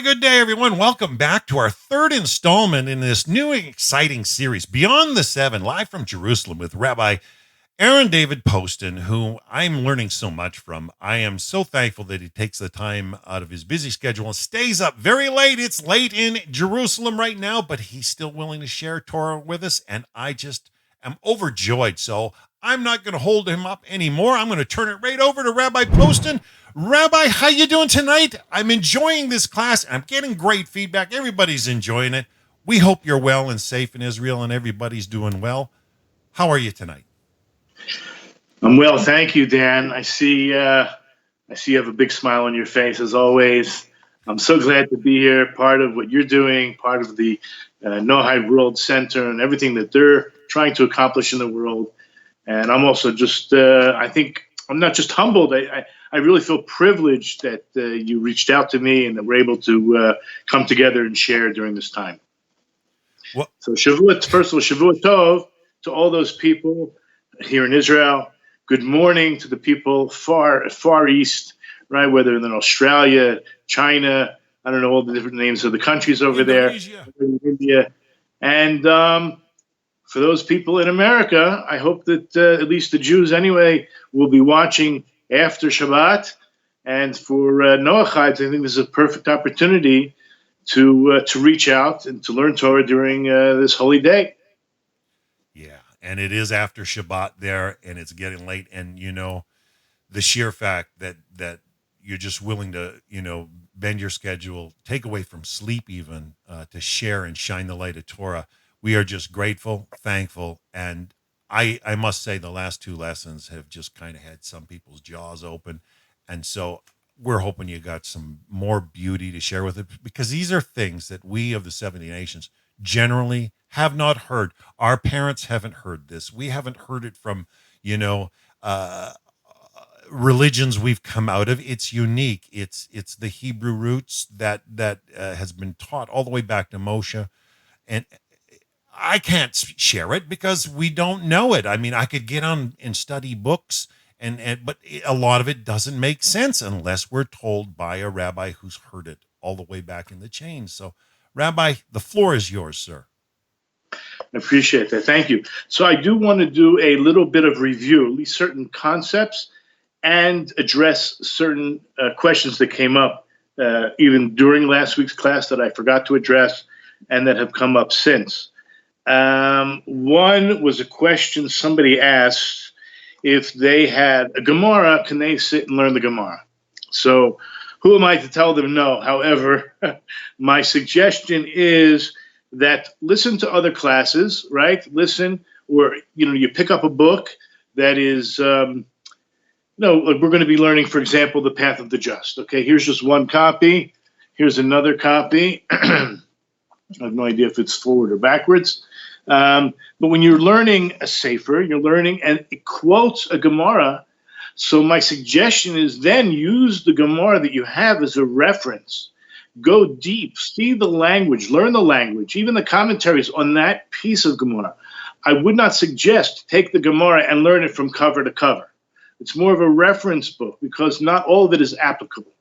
Good day, everyone. Welcome back to our third installment in this new and exciting series, Beyond the Seven, live from Jerusalem with Rabbi Aaron Dovid Poston, who I'm learning so much from. I am so thankful that he takes the time out of his busy schedule and stays up very late. It's late in Jerusalem right now, but he's still willing to share Torah with us, and I just am overjoyed. So I'm not going to hold him up anymore. I'm going to turn it right over to Rabbi Poston. Rabbi, how you doing tonight? I'm enjoying this class. I'm getting great feedback. Everybody's enjoying it. We hope you're well and safe in Israel and everybody's doing well. How are you tonight? I'm well, thank you, Dan. I see you have a big smile on your face as always. I'm so glad to be here, part of what you're doing, part of the Nohai World Center and everything that they're trying to accomplish in the world. And I'm also just, I think I'm not just humbled. I really feel privileged that you reached out to me and that we're able to come together and share during this time. Well, so Shavuot, first of all, Shavuot Tov to all those people here in Israel. Good morning to the people far east, right? Whether in Australia, China, I don't know all the different names of the countries over Indonesia. There, India, and for those people in America, I hope that at least the Jews anyway will be watching after Shabbat. And for Noachites, I think this is a perfect opportunity to reach out and to learn Torah during this holy day. Yeah, and it is after Shabbat there, and it's getting late. And, you know, the sheer fact that you're just willing to, you know, bend your schedule, take away from sleep even, to share and shine the light of Torah. We are just grateful, thankful, and I must say the last two lessons have just kind of had some people's jaws open, and so we're hoping you got some more beauty to share with it, because these are things that we of the 70 nations generally have not heard. Our parents haven't heard this. We haven't heard it from, you know, religions we've come out of. It's unique. It's the Hebrew roots that has been taught all the way back to Moshe, and I can't share it because we don't know it. I mean, I could get on and study books, but a lot of it doesn't make sense unless we're told by a rabbi who's heard it all the way back in the chain. So, Rabbi, the floor is yours, sir. I appreciate that. Thank you. So I do want to do a little bit of review, at least certain concepts, and address certain questions that came up even during last week's class that I forgot to address and that have come up since. One was a question somebody asked: if they had a Gemara, can they sit and learn the Gemara? So who am I to tell them no? However, my suggestion is that listen to other classes, right? Listen, or, you know, you pick up a book that is, we're going to be learning, for example, The Path of the Just. Okay, here's just one copy. Here's another copy. I have no idea if it's forward or backwards. But when you're learning a sefer, you're learning, and it quotes a Gemara. So my suggestion is then use the Gemara that you have as a reference. Go deep, see the language, learn the language, even the commentaries on that piece of Gemara. I would not suggest take the Gemara and learn it from cover to cover. It's more of a reference book because not all of it is applicable.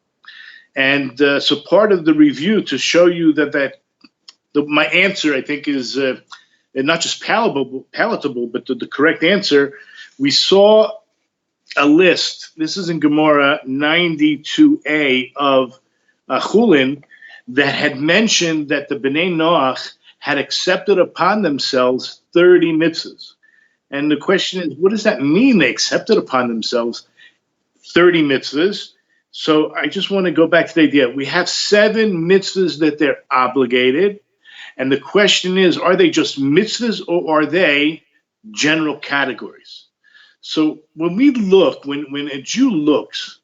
And so part of the review to show you my answer, I think, is not just palatable, but the correct answer. We saw a list. This is in Gemara 92a of Chulin, that had mentioned that the Bnei Noach had accepted upon themselves 30 mitzvahs. And the question is, what does that mean? They accepted upon themselves 30 mitzvahs. So I just want to go back to the idea. We have 7 mitzvahs that they're obligated. And the question is, are they just mitzvahs or are they general categories? So when we look, when a Jew looks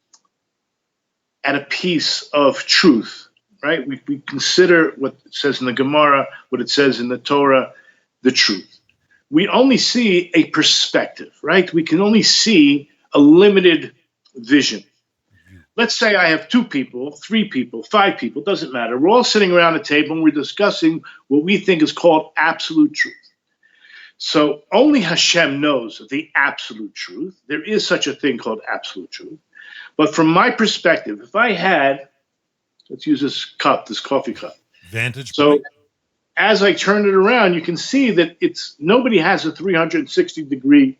at a piece of truth, right? We consider what it says in the Gemara, what it says in the Torah, the truth. We only see a perspective, right? We can only see a limited vision. Let's say I have 2 people, 3 people, 5 people, doesn't matter. We're all sitting around a table and we're discussing what we think is called absolute truth. So only Hashem knows the absolute truth. There is such a thing called absolute truth. But from my perspective, if I had Let's use this cup, this coffee cup. Vantage So point. as I turn it around, you can see that nobody has a 360-degree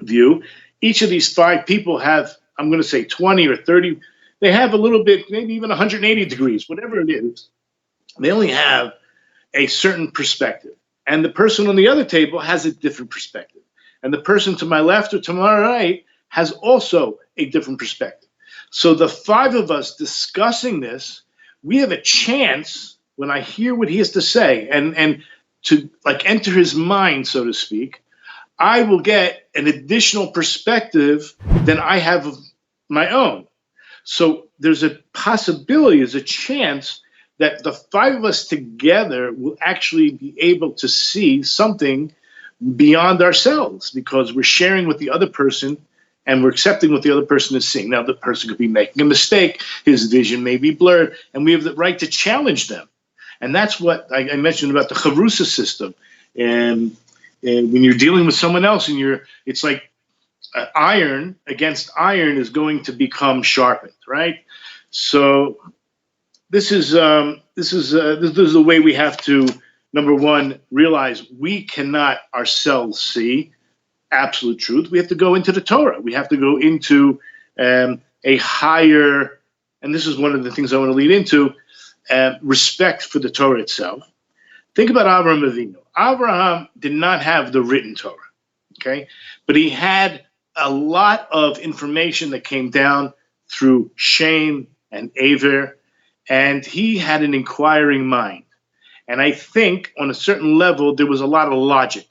view. Each of these 5 people have, I'm going to say 20 or 30. They have a little bit, maybe even 180 degrees, whatever it is. They only have a certain perspective. And the person on the other table has a different perspective. And the person to my left or to my right has also a different perspective. So the 5 of us discussing this, we have a chance, when I hear what he has to say and to like enter his mind, so to speak, I will get an additional perspective than I have of my own. So there's a possibility, there's a chance that the 5 of us together will actually be able to see something beyond ourselves because we're sharing with the other person and we're accepting what the other person is seeing. Now, the person could be making a mistake, his vision may be blurred, and we have the right to challenge them. And that's what I mentioned about the Chavrusa system. And when you're dealing with someone else, and it's like iron against iron is going to become sharpened, right? So this is the way we have to, number one, realize we cannot ourselves see absolute truth. We have to go into the Torah. We have to go into a higher, and this is one of the things I want to lead into, respect for the Torah itself. Think about Avraham Avinu. Avraham did not have the written Torah, okay? But he had a lot of information that came down through Shem and Aver, and he had an inquiring mind. And I think on a certain level, there was a lot of logic.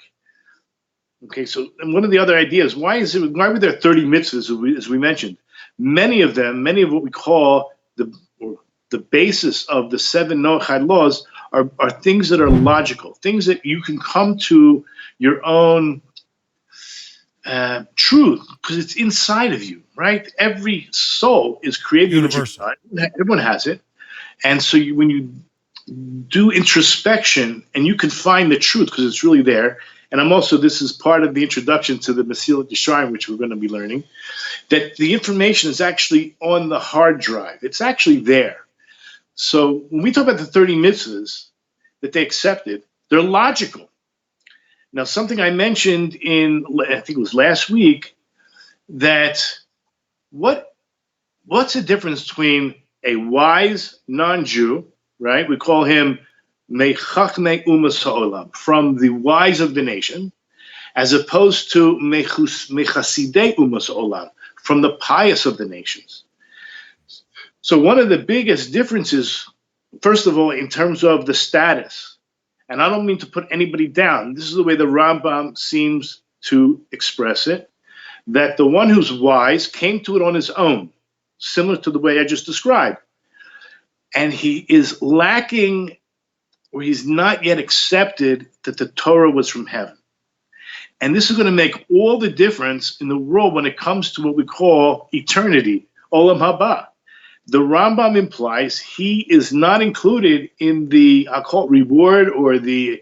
Okay, so and one of the other ideas, why were there 30 mitzvahs, as we mentioned? Many of what we call the basis of the 7 Noachide laws are things that are logical, things that you can come to your own truth because it's inside of you, right? Every soul is created Universal. Everyone has it. And so when you do introspection and you can find the truth because it's really there. And this is part of the introduction to the Mesilat Yesharim, which we're going to be learning, that the information is actually on the hard drive. It's actually there. So when we talk about the 30 mitzvahs that they accepted, they're logical. Now, something I mentioned I think it was last week, that what's the difference between a wise non-Jew, right? We call him Mechachmei Umas Ha'olam, from the wise of the nation, as opposed to Mechasidei Umas Ha'olam, from the pious of the nations. So one of the biggest differences, first of all, in terms of the status, and I don't mean to put anybody down, this is the way the Rambam seems to express it, that the one who's wise came to it on his own, similar to the way I just described. And he is lacking, or he's not yet accepted that the Torah was from heaven. And this is going to make all the difference in the world when it comes to what we call eternity, Olam Haba. The Rambam implies he is not included in the, I'll call it reward or the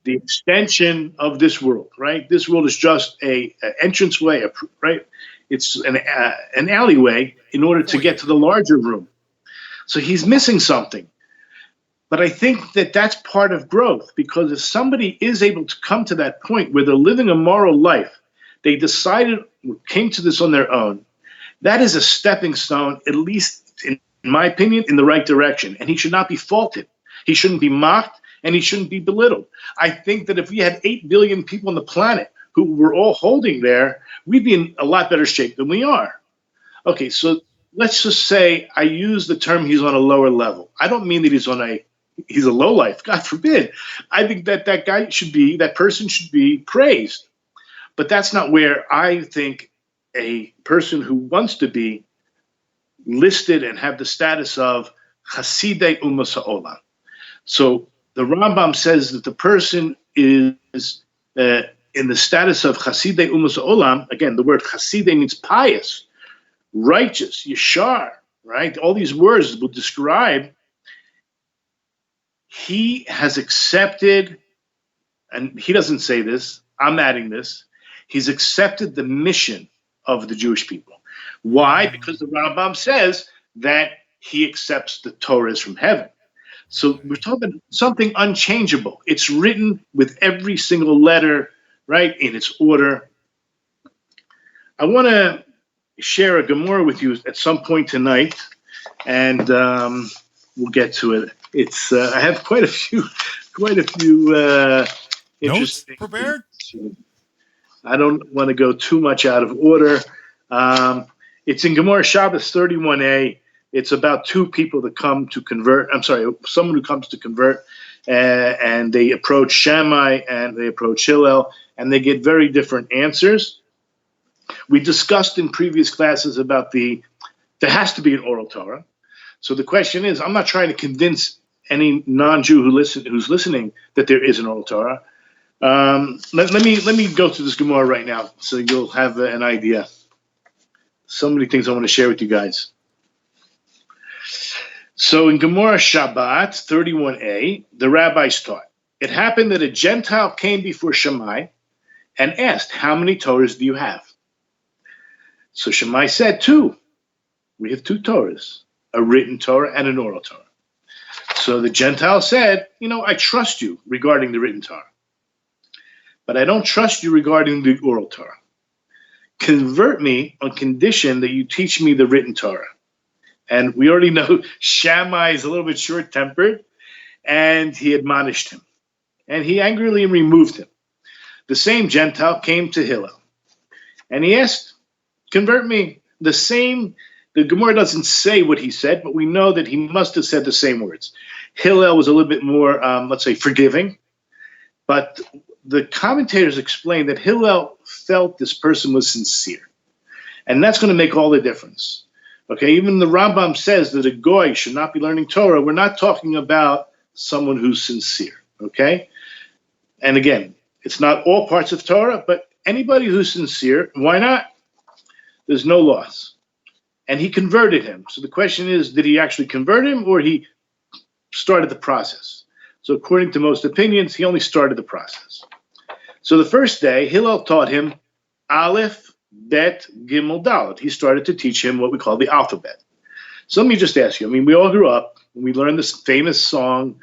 extension of this world, right? This world is just an entranceway, right? It's an alleyway in order to get to the larger room. So he's missing something. But I think that that's part of growth, because if somebody is able to come to that point where they're living a moral life, they decided, came to this on their own, that is a stepping stone, at least in my opinion, in the right direction. And he should not be faulted. He shouldn't be mocked, and he shouldn't be belittled. I think that if we had 8 billion people on the planet who were all holding there, we'd be in a lot better shape than we are. Okay, so let's just say I use the term he's on a lower level. I don't mean that he's a lowlife, God forbid. I think that that person should be praised. But that's not where I think a person who wants to be listed and have the status of Chasidei Umas Ha'olam. So the Rambam says that the person is in the status of Chasidei Umas Ha'olam. Again, the word Chasidei means pious, righteous, yeshar, right? All these words will describe he has accepted, and he doesn't say this, I'm adding this, he's accepted the mission of the Jewish people. Why? Because the Rambam says that he accepts the Torah is from heaven. So we're talking about something unchangeable. It's written with every single letter, right, in its order. I want to share a Gemara with you at some point tonight, and we'll get to it. It's I have quite a few interesting notes prepared. I don't want to go too much out of order. It's in Gemara Shabbos 31a. It's about two people that come to convert. I'm sorry, someone who comes to convert, and they approach Shammai and they approach Hillel, and they get very different answers. We discussed in previous classes about there has to be an oral Torah. So the question is, I'm not trying to convince any non-Jew who's listening that there is an oral Torah. Let me go through this Gemara right now, so you'll have an idea. So many things I want to share with you guys. So in Gemara Shabbat 31a, the rabbis taught, it happened that a Gentile came before Shammai and asked, how many Torahs do you have? So Shammai said, 2. We have 2 Torahs, a written Torah and an oral Torah. So the Gentile said, I trust you regarding the written Torah, but I don't trust you regarding the oral Torah. Convert me on condition that you teach me the written Torah. And we already know Shammai is a little bit short-tempered, and he admonished him. And he angrily removed him. The same Gentile came to Hillel, and he asked, convert me. The Gemara doesn't say what he said, but we know that he must have said the same words. Hillel was a little bit more, let's say, forgiving, but the commentators explain that Hillel felt this person was sincere, and that's going to make all the difference. Okay, even the Rambam says that a goy should not be learning Torah. We're not talking about someone who's sincere, okay? And again, it's not all parts of Torah, but anybody who's sincere, why not? There's no loss. And he converted him. So the question is, did he actually convert him, or he started the process? So according to most opinions, he only started the process. So the first day, Hillel taught him Aleph, Bet, Gimel, Dalet. He started to teach him what we call the alphabet. So let me just ask you, we all grew up, and we learned this famous song.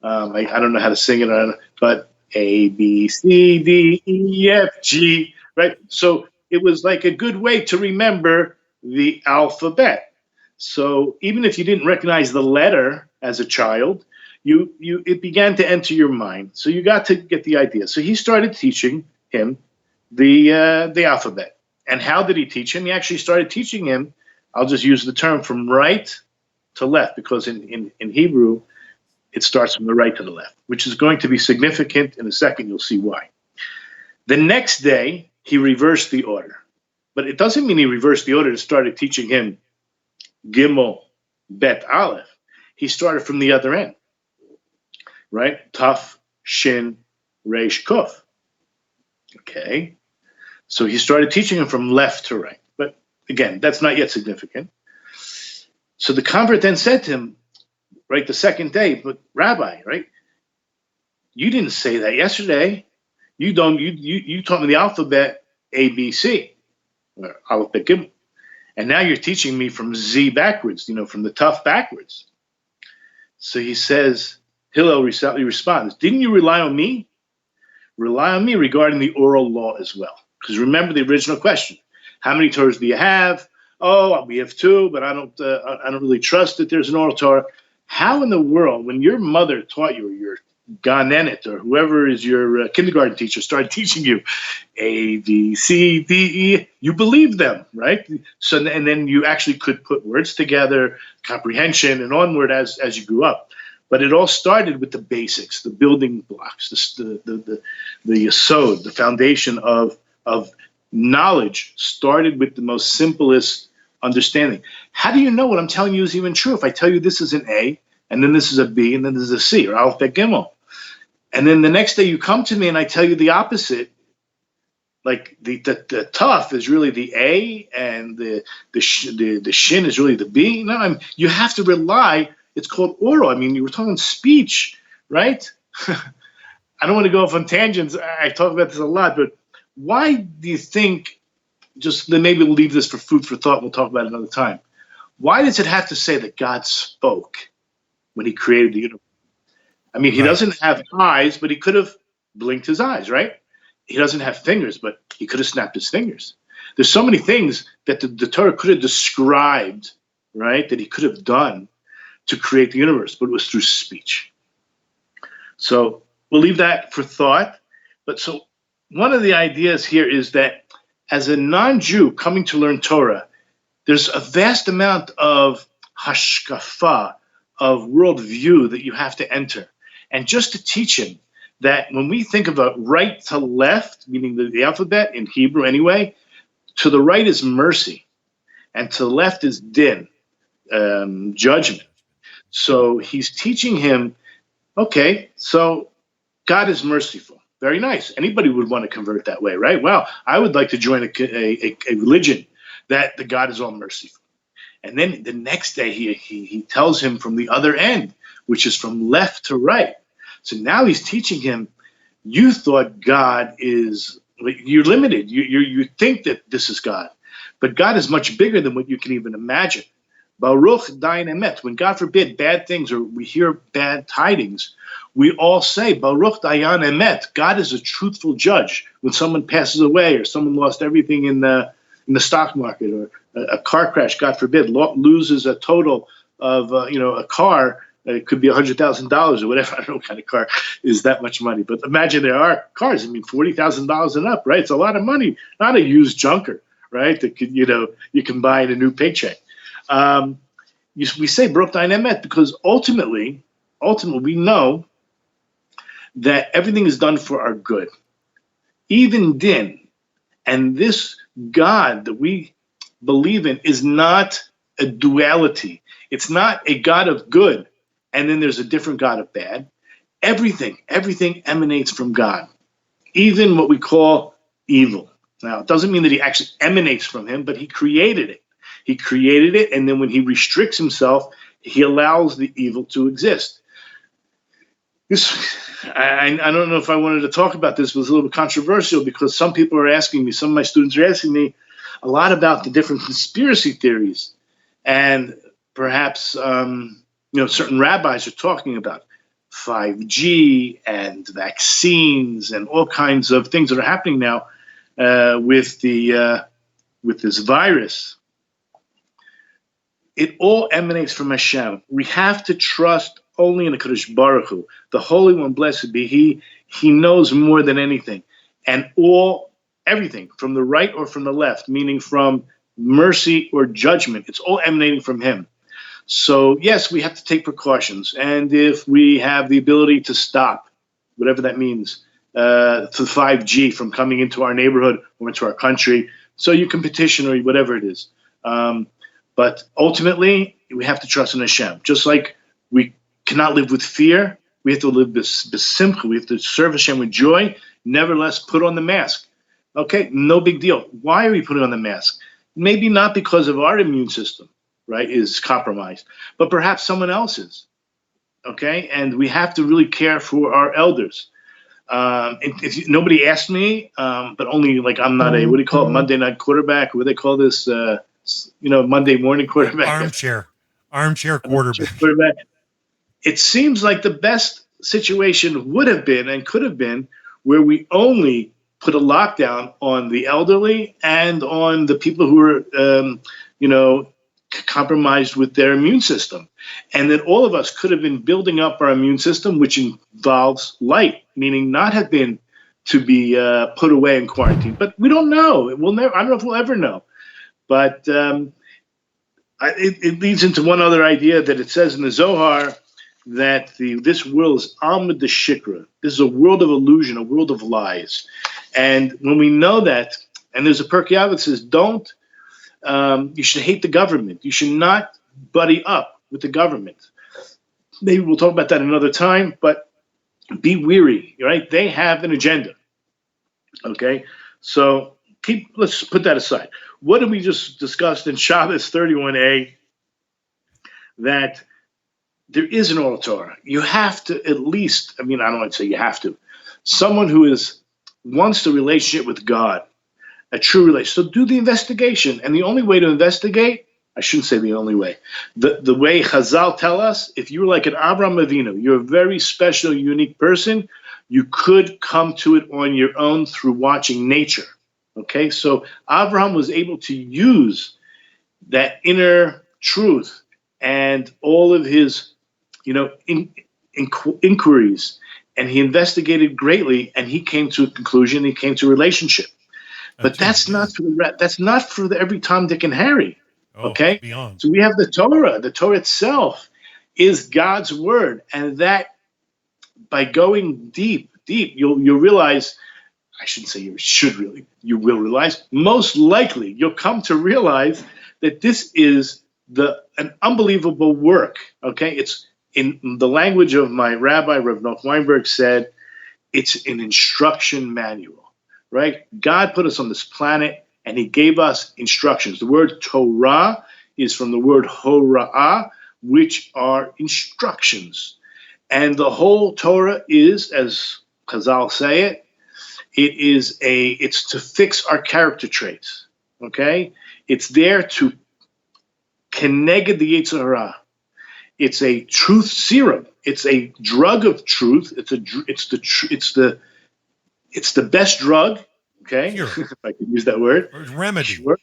I don't know how to sing it, but A, B, C, D, E, F, G, right? So it was like a good way to remember the alphabet. So even if you didn't recognize the letter as a child, it began to enter your mind. So you got to get the idea. So he started teaching him the alphabet. And how did he teach him? He actually started teaching him, I'll just use the term, from right to left, because in Hebrew, it starts from the right to the left, which is going to be significant. In a second, you'll see why. The next day, he reversed the order. But it doesn't mean he reversed the order and started teaching him Gimel, Bet, Aleph. He started from the other end, right? Taf, Shin, Resh, Kuf. Okay. So he started teaching him from left to right. But again, that's not yet significant. So the convert then said to him, right, the second day, but Rabbi, right, you didn't say that yesterday. You taught me the alphabet A, B, C, or Aleph, Bet, Gimel. And now you're teaching me from Z backwards, from the tough backwards. So he says, Hillel responds, didn't you rely on me? Rely on me regarding the oral law as well. Because remember the original question: how many Torahs do you have? Oh, we have 2, but I don't really trust that there's an oral Torah. How in the world, when your mother taught you, or your ganenet, or whoever is your kindergarten teacher, started teaching you A, B, C, D, E, you believed them, right? So, and then you actually could put words together, comprehension, and onward as you grew up. But it all started with the basics, the building blocks, the yesod, the foundation of knowledge started with the most simplest understanding. How do you know what I'm telling you is even true if I tell you this is an A, and then this is a B, and then this is a C, or Aleph, Bet, Gimel? And then the next day you come to me and I tell you the opposite, like the tough is really the A, and the shin is really the B. No, you have to rely. It's called oral. You were talking speech, right? I don't want to go off on tangents. I talk about this a lot, but why do you think, just then maybe we'll leave this for food for thought, we'll talk about it another time. Why does it have to say that God spoke when he created the universe? I mean, he Right. doesn't have eyes, but he could have blinked his eyes, right? He doesn't have fingers, but he could have snapped his fingers. There's so many things that the Torah could have described, right, that he could have done to create the universe, but it was through speech. So we'll leave that for thought. But so one of the ideas here is that as a non-Jew coming to learn Torah, there's a vast amount of hashkafa, of worldview that you have to enter. And just to teach him that when we think of a right to left, meaning the alphabet in Hebrew anyway, to the right is mercy, and to the left is din, judgment. So he's teaching him, okay, so God is merciful. Very nice. Anybody would want to convert that way, right? Well, I would like to join a religion that the God is all merciful. And then the next day he tells him from the other end, which is from left to right. So now he's teaching him, you thought God is, you're limited. You think that this is God. But God is much bigger than what you can even imagine. Baruch dayan emet. When God forbid bad things or we hear bad tidings, we all say Baruch dayan emet. God is a truthful judge. When someone passes away or someone lost everything in the stock market, or a car crash, God forbid, loses a total of a car. It could be $100,000 or whatever. I don't know what kind of car is that much money. But imagine there are cars. I mean, $40,000 and up, right? It's a lot of money. Not a used junker, right? That could, you can buy in a new paycheck. We say Baruch dayan emet because ultimately we know that everything is done for our good. Even din. And this God that we believe in is not a duality. It's not a God of good, and then there's a different God of bad. Everything emanates from God, even what we call evil. Now, it doesn't mean that he actually emanates from him, but he created it. He created it, and then when he restricts himself, he allows the evil to exist. I don't know if I wanted to talk about this, but it's a little bit controversial because some people are asking me, some of my students are asking me a lot about the different conspiracy theories. And perhaps, certain rabbis are talking about 5G and vaccines and all kinds of things that are happening now with this virus. It all emanates from Hashem. We have to trust only in the Kadosh Baruch Hu, the Holy One, blessed be He. He knows more than anything, and everything from the right or from the left, meaning from mercy or judgment. It's all emanating from Him. So yes, we have to take precautions, and if we have the ability to stop, whatever that means, for 5G from coming into our neighborhood or into our country, so you can petition or whatever it is. But ultimately, we have to trust in Hashem. Just like we cannot live with fear, we have to live with simcha. We have to serve Hashem with joy. Nevertheless, put on the mask. Okay, no big deal. Why are we putting on the mask? Maybe not because of our immune system, right, is compromised, but perhaps someone else's. Okay, and we have to really care for our elders. Nobody asked me, but only like I'm not what do you call it, Monday night quarterback, or what do they call this, Monday morning quarterback. Armchair quarterback. It seems like the best situation would have been and could have been where we only put a lockdown on the elderly and on the people who are, compromised with their immune system. And that all of us could have been building up our immune system, which involves light, meaning not have been to be put away in quarantine. But we don't know. We'll never. I don't know if we'll ever know. But it leads into one other idea that it says in the Zohar that this world is Almud the Shikra. This is a world of illusion, a world of lies. And when we know that, and there's a Pirkei Avot that says, you should hate the government. You should not buddy up with the government. Maybe we'll talk about that another time, but be weary, right? They have an agenda. Okay? So let's put that aside. What did we just discuss in Shabbos 31a? That there is an oral Torah. You have to at least, I don't want to say you have to. Someone who wants the relationship with God, a true relationship. So do the investigation. And the only way to investigate, I shouldn't say the only way. The way Chazal tell us, if you're like an Avraham Avinu, you're a very special, unique person, you could come to it on your own through watching nature. Okay, so Avraham was able to use that inner truth and all of his, inquiries, and he investigated greatly, and he came to a conclusion. He came to a relationship. But that's not for the every Tom, Dick, and Harry. Okay, beyond. So we have the Torah. The Torah itself is God's word, and that by going deep, you'll realize. I shouldn't say you will realize. Most likely, you'll come to realize that this is an unbelievable work. Okay, it's in the language of my rabbi, Rav Noach Weinberg said, it's an instruction manual. Right? God put us on this planet, and He gave us instructions. The word Torah is from the word hora'ah, which are instructions. And the whole Torah is, as Chazal say it, it's to fix our character traits. Okay? It's there to keneged the Yetzer Hara. It's a truth serum. It's a drug of truth. It's the best drug. Okay, if I could use that word. Remedy. Sure.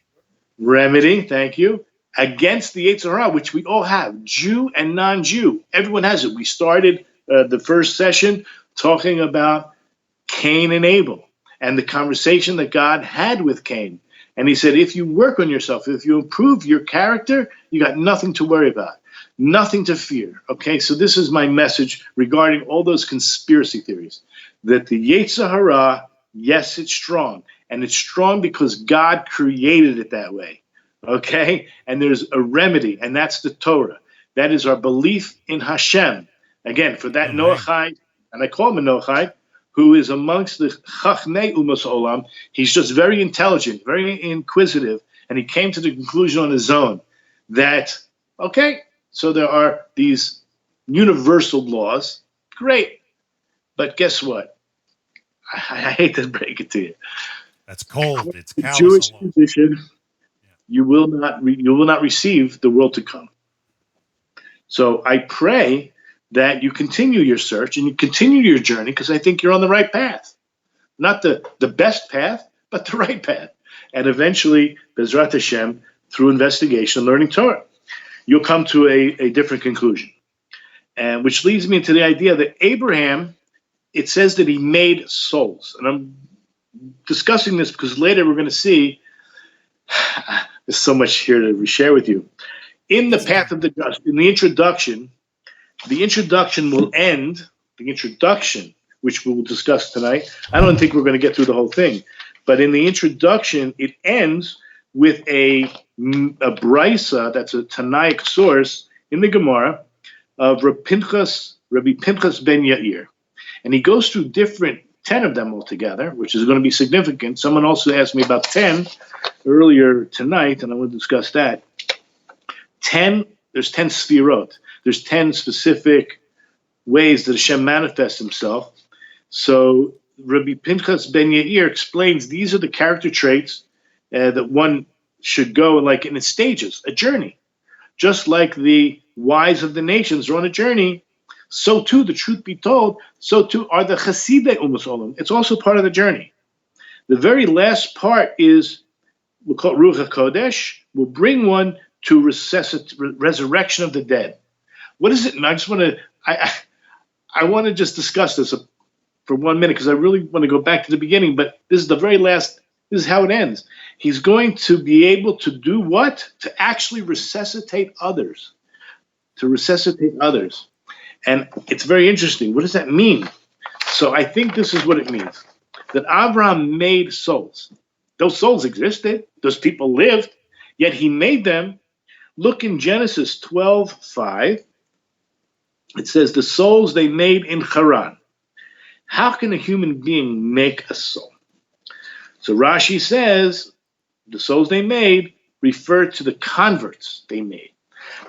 Remedy. Thank you. Against the Yetzer Hara, which we all have, Jew and non-Jew. Everyone has it. We started the first session talking about Cain and Abel and the conversation that God had with Cain. And He said, if you work on yourself, if you improve your character, you got nothing to worry about, nothing to fear. Okay, so this is my message regarding all those conspiracy theories, that the Yetzer Hara, yes, it's strong. And it's strong because God created it that way. Okay, and there's a remedy, and that's the Torah. That is our belief in Hashem. Again, for that Noachite, and I call him a Noachite, who is amongst the Chachmei Umas Olam. He's just very intelligent, very inquisitive, and he came to the conclusion on his own that, okay, so there are these universal laws. Great. But guess what? I hate to break it to you. That's cold. It's callous. Jewish tradition, you will not receive the world to come. So I pray that you continue your search and you continue your journey, because I think you're on the right path. Not the best path, but the right path. And eventually, Bezrat Hashem, through investigation and learning Torah, you'll come to a different conclusion. And which leads me to the idea that Abraham, it says that he made souls. And I'm discussing this because later we're going to see, there's so much here to share with you. In the path of the just, in the introduction will end, the introduction, which we will discuss tonight. I don't think we're going to get through the whole thing. But in the introduction, it ends with a brisa, that's a Tanaic source in the Gemara, of Rabbi Pinchas ben Yair. And he goes through 10 of them altogether, which is going to be significant. Someone also asked me about 10 earlier tonight, and I want to discuss that. There's 10 sfirot. There's 10 specific ways that Hashem manifests Himself. So Rabbi Pinchas ben Yair explains these are the character traits that one should go like in its stages, a journey. Just like the wise of the nations are on a journey, so too, the truth be told, so too are the Chasidei Umas Olam. It's also part of the journey. The very last part is, we'll call it Ruach HaKodesh, will bring one to resurrection of the dead. What is it? And I just want to, I want to just discuss this for 1 minute, because I really want to go back to the beginning, but this is the very last, this is how it ends. He's going to be able to do what? To actually resuscitate others. To resuscitate others. And it's very interesting. What does that mean? So I think this is what it means. That Avraham made souls. Those souls existed. Those people lived. Yet he made them. Look in Genesis 12:5. It says, the souls they made in Haran. How can a human being make a soul? So Rashi says, the souls they made refer to the converts they made.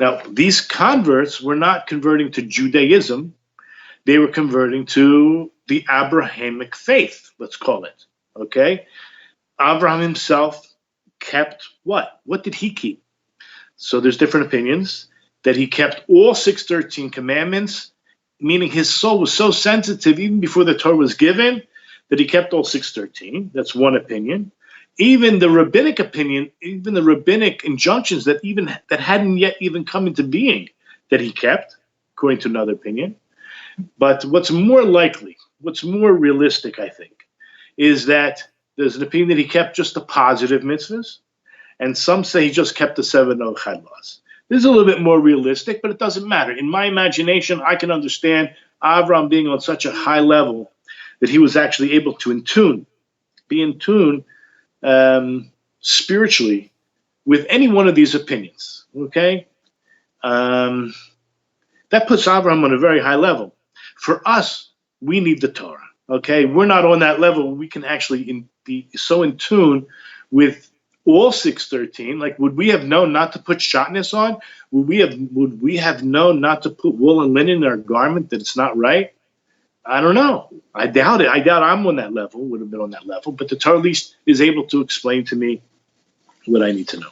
Now, these converts were not converting to Judaism. They were converting to the Abrahamic faith, let's call it. Okay? Abraham himself kept what? What did he keep? So there's different opinions that he kept all 613 commandments, meaning his soul was so sensitive even before the Torah was given that he kept all 613. That's one opinion. Even the rabbinic opinion, even the rabbinic injunctions that hadn't yet even come into being, that he kept, according to another opinion. But what's more likely, what's more realistic, I think, is that there's an opinion that he kept just the positive mitzvahs, and some say he just kept the 7 Ochad laws. This is a little bit more realistic, but it doesn't matter. In my imagination, I can understand Avraham being on such a high level that he was actually able to be in tune spiritually with any one of these opinions. Okay, that puts Avraham on a very high level. For us, we need the Torah. Okay, we're not on that level. We can actually be so in tune with all 613. Like, would we have known not to put shatnez on? Would we have known not to put wool and linen in our garment, that it's not right? I don't know. I doubt it. I doubt I'm on that level, would have been on that level. But the Torah at least is able to explain to me what I need to know.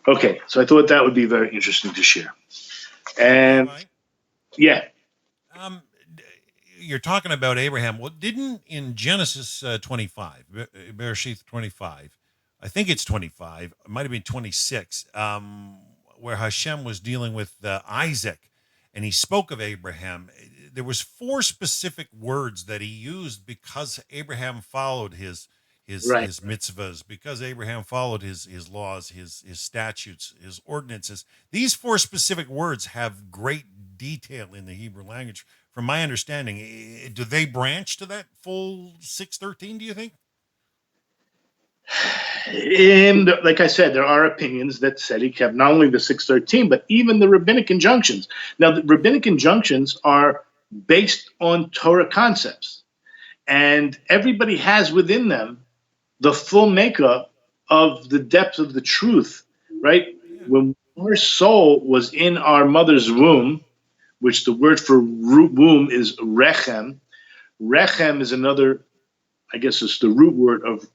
Okay, so I thought that would be very interesting to share. And yeah. You're talking about Abraham. Well, didn't in Genesis 25, Bereshith 25, I think it's 25, it might have been 26, where Hashem was dealing with Isaac, and he spoke of Abraham. There was 4 specific words that he used because Abraham followed his mitzvahs, because Abraham followed his laws, his statutes, his ordinances. These 4 specific words have great detail in the Hebrew language. From my understanding, do they branch to that full 613, do you think? Like I said, there are opinions that said he kept not only the 613, but even the rabbinic injunctions. Now, the rabbinic injunctions are based on Torah concepts, and everybody has within them the full makeup of the depth of the truth, right? When our soul was in our mother's womb, which the word for womb is rechem. Rechem is another, I guess it's the root word of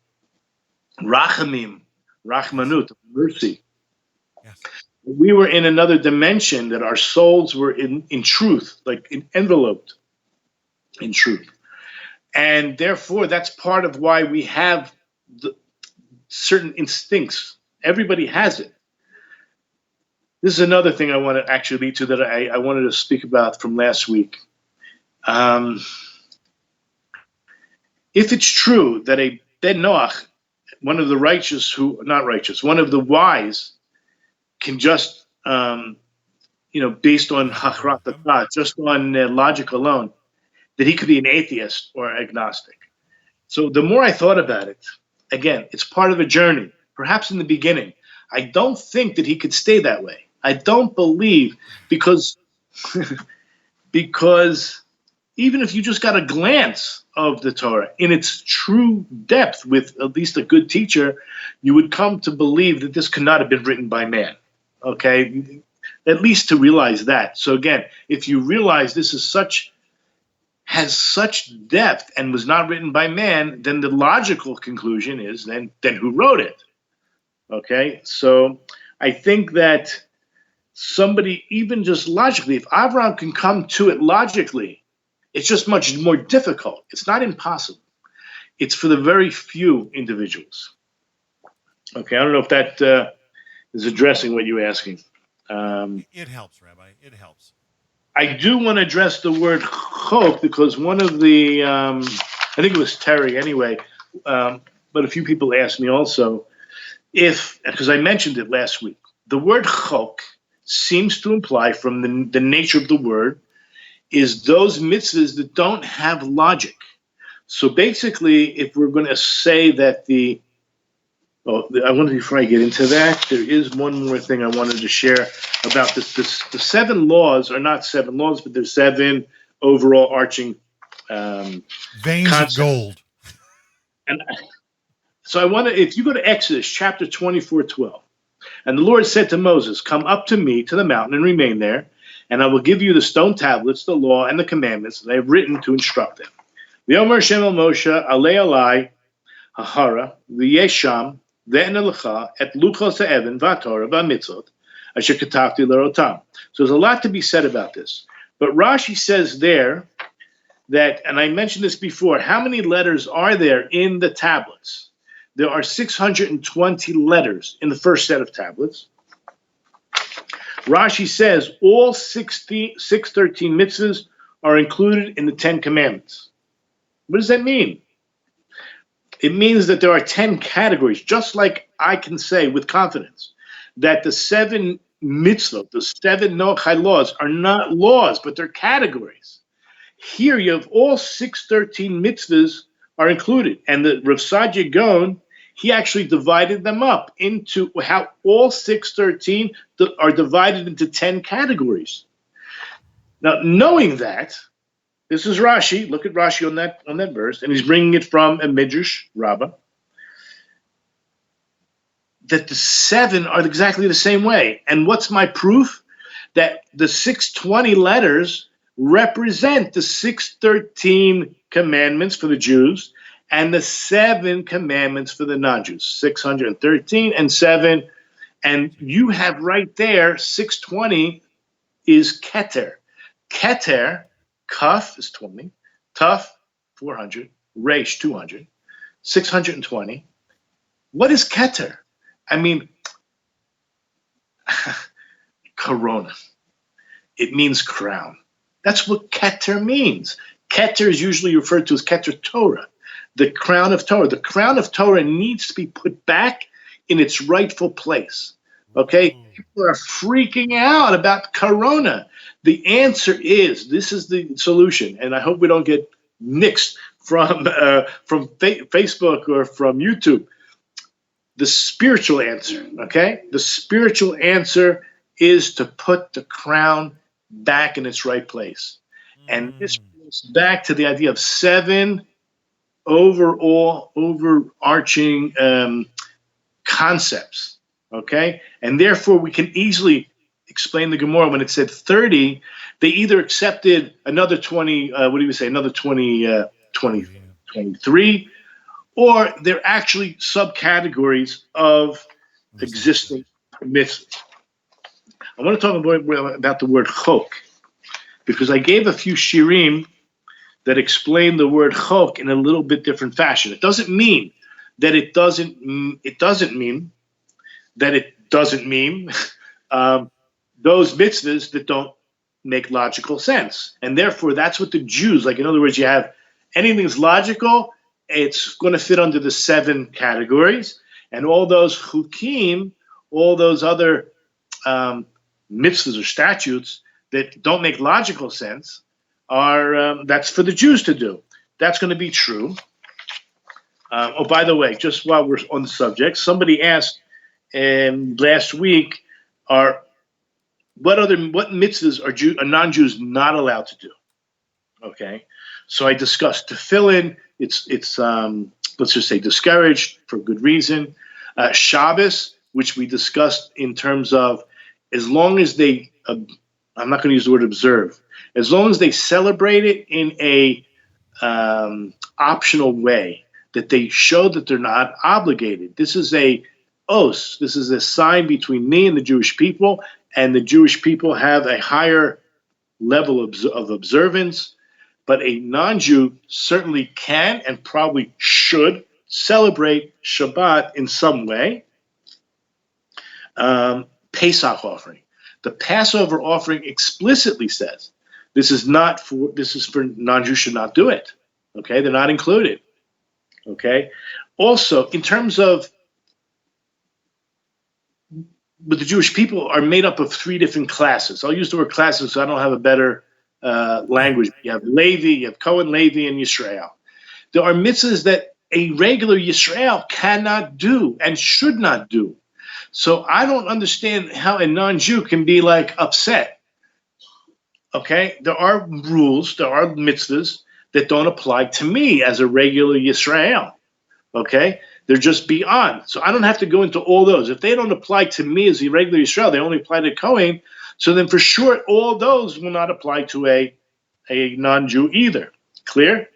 rachamim, rachmanut, mercy. Yes. We were in another dimension, that our souls were in truth, like enveloped in truth. And therefore, that's part of why we have certain instincts. Everybody has it. This is another thing I want to actually lead to, that I wanted to speak about from last week. If it's true that a Ben Noach, one of the righteous one of the wise, can just, based on hachrat, just on logic alone, that he could be an atheist or agnostic. So the more I thought about it, again, it's part of a journey. Perhaps in the beginning, I don't think that he could stay that way. I don't believe, because even if you just got a glance of the Torah in its true depth with at least a good teacher, you would come to believe that this could not have been written by man. Okay? At least to realize that. So again, if you realize this has such depth and was not written by man, then the logical conclusion is then who wrote it? Okay? So I think that somebody, even just logically, if Avraham can come to it logically, it's just much more difficult. It's not impossible. It's for the very few individuals. Okay, I don't know if that is addressing what you're asking. It helps, Rabbi. It helps. I do want to address the word chok, because one of the, I think it was Terry anyway, but a few people asked me also, because I mentioned it last week, the word chok seems to imply, from the nature of the word, is those mitzvahs that don't have logic. So basically, if we're going to say that before I get into that, there is one more thing I wanted to share about this. The 7 laws are not 7 laws, but there's 7 overall arching veins of gold. And so if you go to Exodus chapter 24:12, and the Lord said to Moses, "Come up to me to the mountain and remain there, and I will give you the stone tablets, the law, and the commandments that I have written to instruct them. V'yomer Hashem el Moshe, alei alai hahara, v'yesham ve'enelecha et luchos ha'evan v'atorah v'amitzvot asher katavti lerotam. So there's a lot to be said about this. But Rashi says there that, and I mentioned this before, how many letters are there in the tablets? There are 620 letters in the first set of tablets. Rashi says all 613 mitzvahs are included in the 10 commandments. What does that mean? It means that there are 10 categories, just like I can say with confidence that the 7 mitzvot, the 7 noachai laws, are not laws, but they're categories. Here you have all 613 mitzvahs are included. And the Rav Saadia Gaon, he actually divided them up into how all 613 are divided into 10 categories. Now, knowing that, this is Rashi. Look at Rashi on that verse, and he's bringing it from a Midrash Rabbah. That the 7 are exactly the same way. And what's my proof? That the 620 letters represent the 613 commandments for the Jews and the 7 commandments for the non-Jews. 613 and 7. And you have right there, 620 is Keter. Keter, Kaf is 20, Tuf 400, Resh 200, 620. What is Keter? I mean, corona. It means crown. That's what Keter means. Keter is usually referred to as Keter Torah, the crown of Torah. The crown of Torah needs to be put back in its rightful place. Okay? People are freaking out about corona. The answer is, this is the solution, and I hope we don't get nixed from Facebook or from YouTube. The spiritual answer, okay? The spiritual answer is to put the crown back in its right place. And this goes back to the idea of 7 overarching concepts, okay? And therefore, we can easily explain the Gemara when it said 30. They either accepted another 20, another 23, or they're actually subcategories of existing mitzvahs. I want to talk about the word chok, because I gave a few shirim that explain the word chok in a little bit different fashion. It doesn't mean that it doesn't mean those mitzvahs that don't make logical sense. And therefore, that's what the Jews, like in other words, you have anything that's logical, it's going to fit under the 7 categories. And all those hukim, all those other mitzvahs or statutes that don't make logical sense are that's for the Jews to do. That's going to be true. Oh, by the way, just while we're on the subject, somebody asked last week, what mitzvahs are non-Jews not allowed to do? Okay, so I discussed tefillin. It's let's just say discouraged for good reason. Shabbos, which we discussed in terms of as long as they, I'm not going to use the word observe, as long as they celebrate it in a optional way, that they show that they're not obligated. This is a os. This is a sign between me and the Jewish people, and the Jewish people have a higher level of observance. But a non-Jew certainly can and probably should celebrate Shabbat in some way. Pesach offering. The Passover offering explicitly says this is for non-Jews should not do it. Okay, they're not included. Okay. Also, in terms of, but the Jewish people are made up of 3 different classes. I'll use the word classes so I don't have a better language. You have Levi, you have Cohen, Levi, and Yisrael. There are mitzvahs that a regular Yisrael cannot do and should not do. So I don't understand how a non-Jew can be like upset. Okay, there are rules, there are mitzvahs that don't apply to me as a regular Yisrael. Okay, they're just beyond. So I don't have to go into all those. If they don't apply to me as a regular Yisrael, they only apply to Kohen. So then for sure, all those will not apply to a non-Jew either. Clear?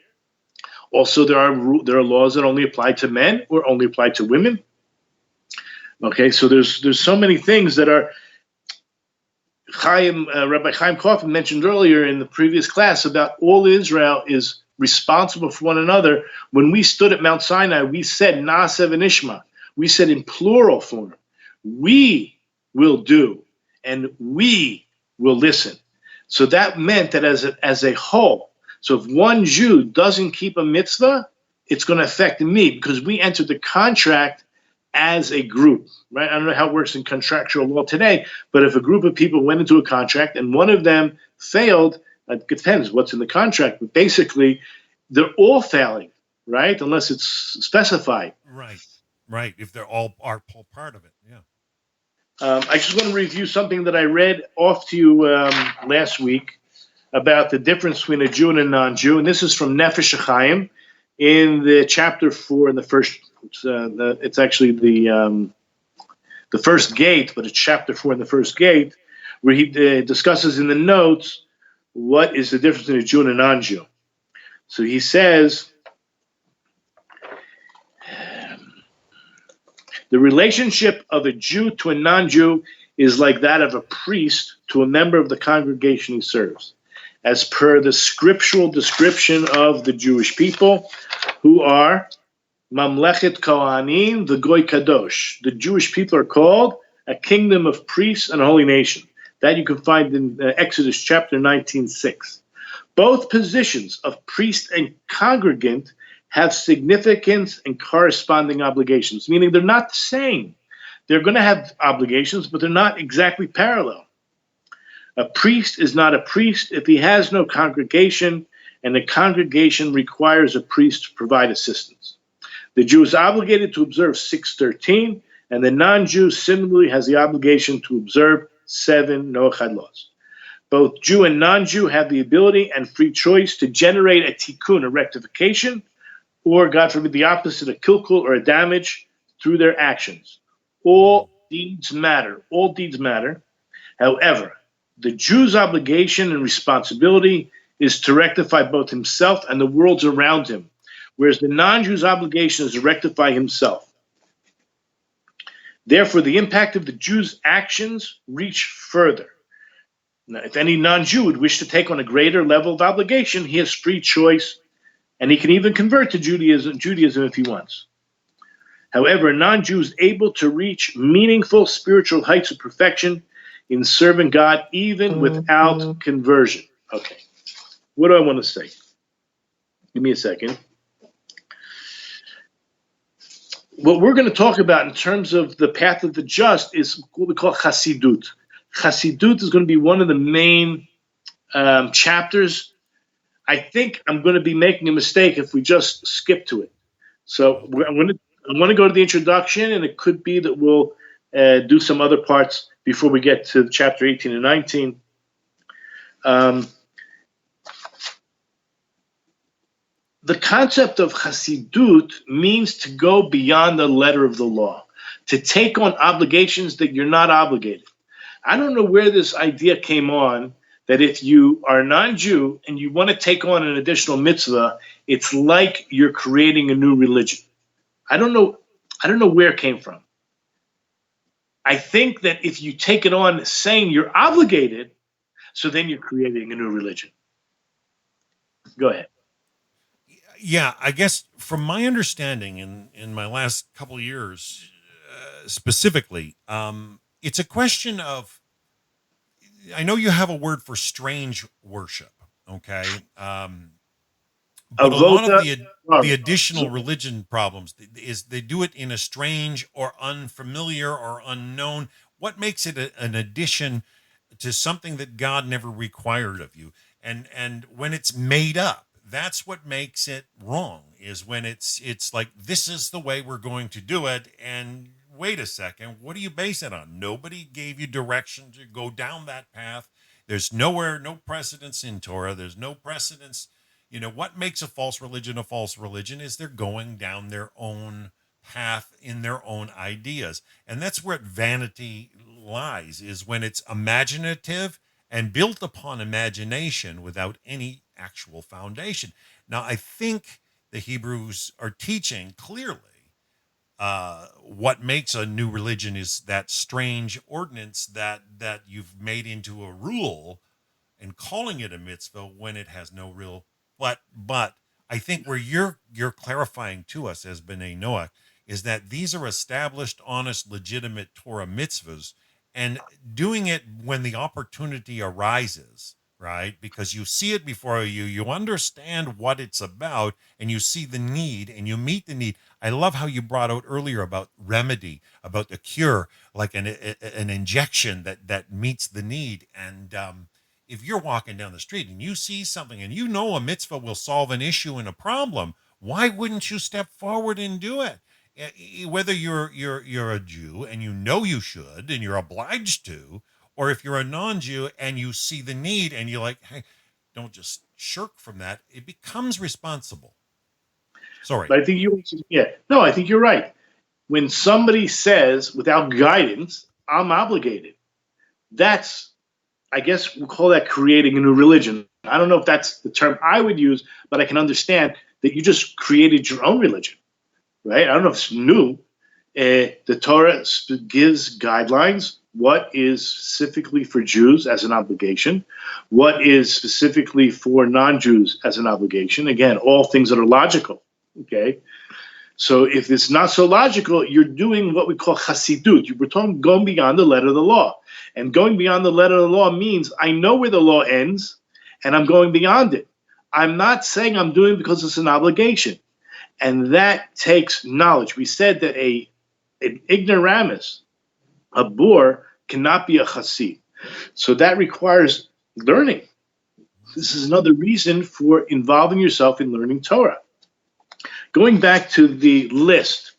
Also, there are laws that only apply to men or only apply to women. Okay, so there's so many things that are Rabbi Chaim Kaufman mentioned earlier in the previous class about all Israel is responsible for one another. When we stood at Mount Sinai, we said Naasev and Ishma. We said in plural form, we will do and we will listen. So that meant that as a whole, so if one Jew doesn't keep a mitzvah, it's going to affect me because we entered the contract as a group, right? I don't know how it works in contractual law today, but if a group of people went into a contract and one of them failed, it depends what's in the contract, but basically they're all failing, right? Unless it's specified. Right. If they're all are part of it, yeah. I just want to review something that I read off to you last week about the difference between a Jew and a non-Jew, and this is from Nefesh HaChaim in the chapter 4 in the first. It's actually the first gate, but it's chapter 4 in the first gate, where he discusses in the notes what is the difference between a Jew and a non-Jew. So he says, the relationship of a Jew to a non-Jew is like that of a priest to a member of the congregation he serves, as per the scriptural description of the Jewish people, who are Mamlechet Kohanim, the Goy Kadosh. The Jewish people are called a kingdom of priests and a holy nation. That you can find in Exodus chapter 19:6. Both positions of priest and congregant have significance and corresponding obligations, meaning they're not the same. They're going to have obligations, but they're not exactly parallel. A priest is not a priest if he has no congregation, and the congregation requires a priest to provide assistance. The Jew is obligated to observe 613, and the non-Jew similarly has the obligation to observe 7 Noachad laws. Both Jew and non-Jew have the ability and free choice to generate a tikkun, a rectification, or, God forbid, the opposite, a kilkul or a damage through their actions. All deeds matter. All deeds matter. However, the Jew's obligation and responsibility is to rectify both himself and the worlds around him, whereas the non-Jew's obligation is to rectify himself. Therefore, the impact of the Jew's actions reach further. Now, if any non-Jew would wish to take on a greater level of obligation, he has free choice, and he can even convert to Judaism if he wants. However, a non-Jew is able to reach meaningful spiritual heights of perfection in serving God even without conversion. Okay, what do I want to say? Give me a second. What we're going to talk about in terms of the path of the just is what we call Chassidut. Chassidut is going to be one of the main chapters. I think I'm going to be making a mistake if we just skip to it. So I'm going to go to the introduction, and it could be that we'll do some other parts before we get to chapter 18 and 19. The concept of Chassidut means to go beyond the letter of the law, to take on obligations that you're not obligated. I don't know where this idea came on, that if you are a non-Jew and you want to take on an additional mitzvah, it's like you're creating a new religion. I don't know where it came from. I think that if you take it on saying you're obligated, so then you're creating a new religion. Go ahead. Yeah, I guess from my understanding in my last couple of years, specifically, it's a question of, I know you have a word for strange worship, okay? But a lot of the additional religion problems is they do it in a strange or unfamiliar or unknown. What makes it an addition to something that God never required of you? And when it's made up, that's what makes it wrong, is when it's like, this is the way we're going to do it. And wait a second, what do you base it on? Nobody gave you direction to go down that path. There's no precedence in Torah. There's no precedence. You know, what makes a false religion is they're going down their own path in their own ideas. And that's where vanity lies, is when it's imaginative and built upon imagination without any actual foundation. Now, I think the Hebrews are teaching clearly what makes a new religion is that strange ordinance that you've made into a rule and calling it a mitzvah when it has no real. But I think where you're clarifying to us as B'nai Noach is that these are established, honest, legitimate Torah mitzvahs, and doing it when the opportunity arises, right? Because you see it before you, you understand what it's about, and you see the need, and you meet the need. I love how you brought out earlier about remedy, about the cure, like an injection that meets the need. And if you're walking down the street and you see something and you know a mitzvah will solve an issue and a problem, why wouldn't you step forward and do it? Whether you're a Jew and you know you should and you're obliged to, or if you're a non-Jew and you see the need and you're like, hey, don't just shirk from that. It becomes responsible. Sorry. But I think I think you're right. When somebody says without guidance, I'm obligated, that's, I guess we'll call that creating a new religion. I don't know if that's the term I would use, but I can understand that you just created your own religion, right? I don't know if it's new. The Torah gives guidelines. What is specifically for Jews as an obligation? What is specifically for non-Jews as an obligation? Again, all things that are logical, okay? So if it's not so logical, you're doing what we call chassidut. We're talking going beyond the letter of the law. And going beyond the letter of the law means I know where the law ends, and I'm going beyond it. I'm not saying I'm doing it because it's an obligation. And that takes knowledge. We said that an ignoramus, a boor, cannot be a chassid. So that requires learning. This is another reason for involving yourself in learning Torah. Going back to the list,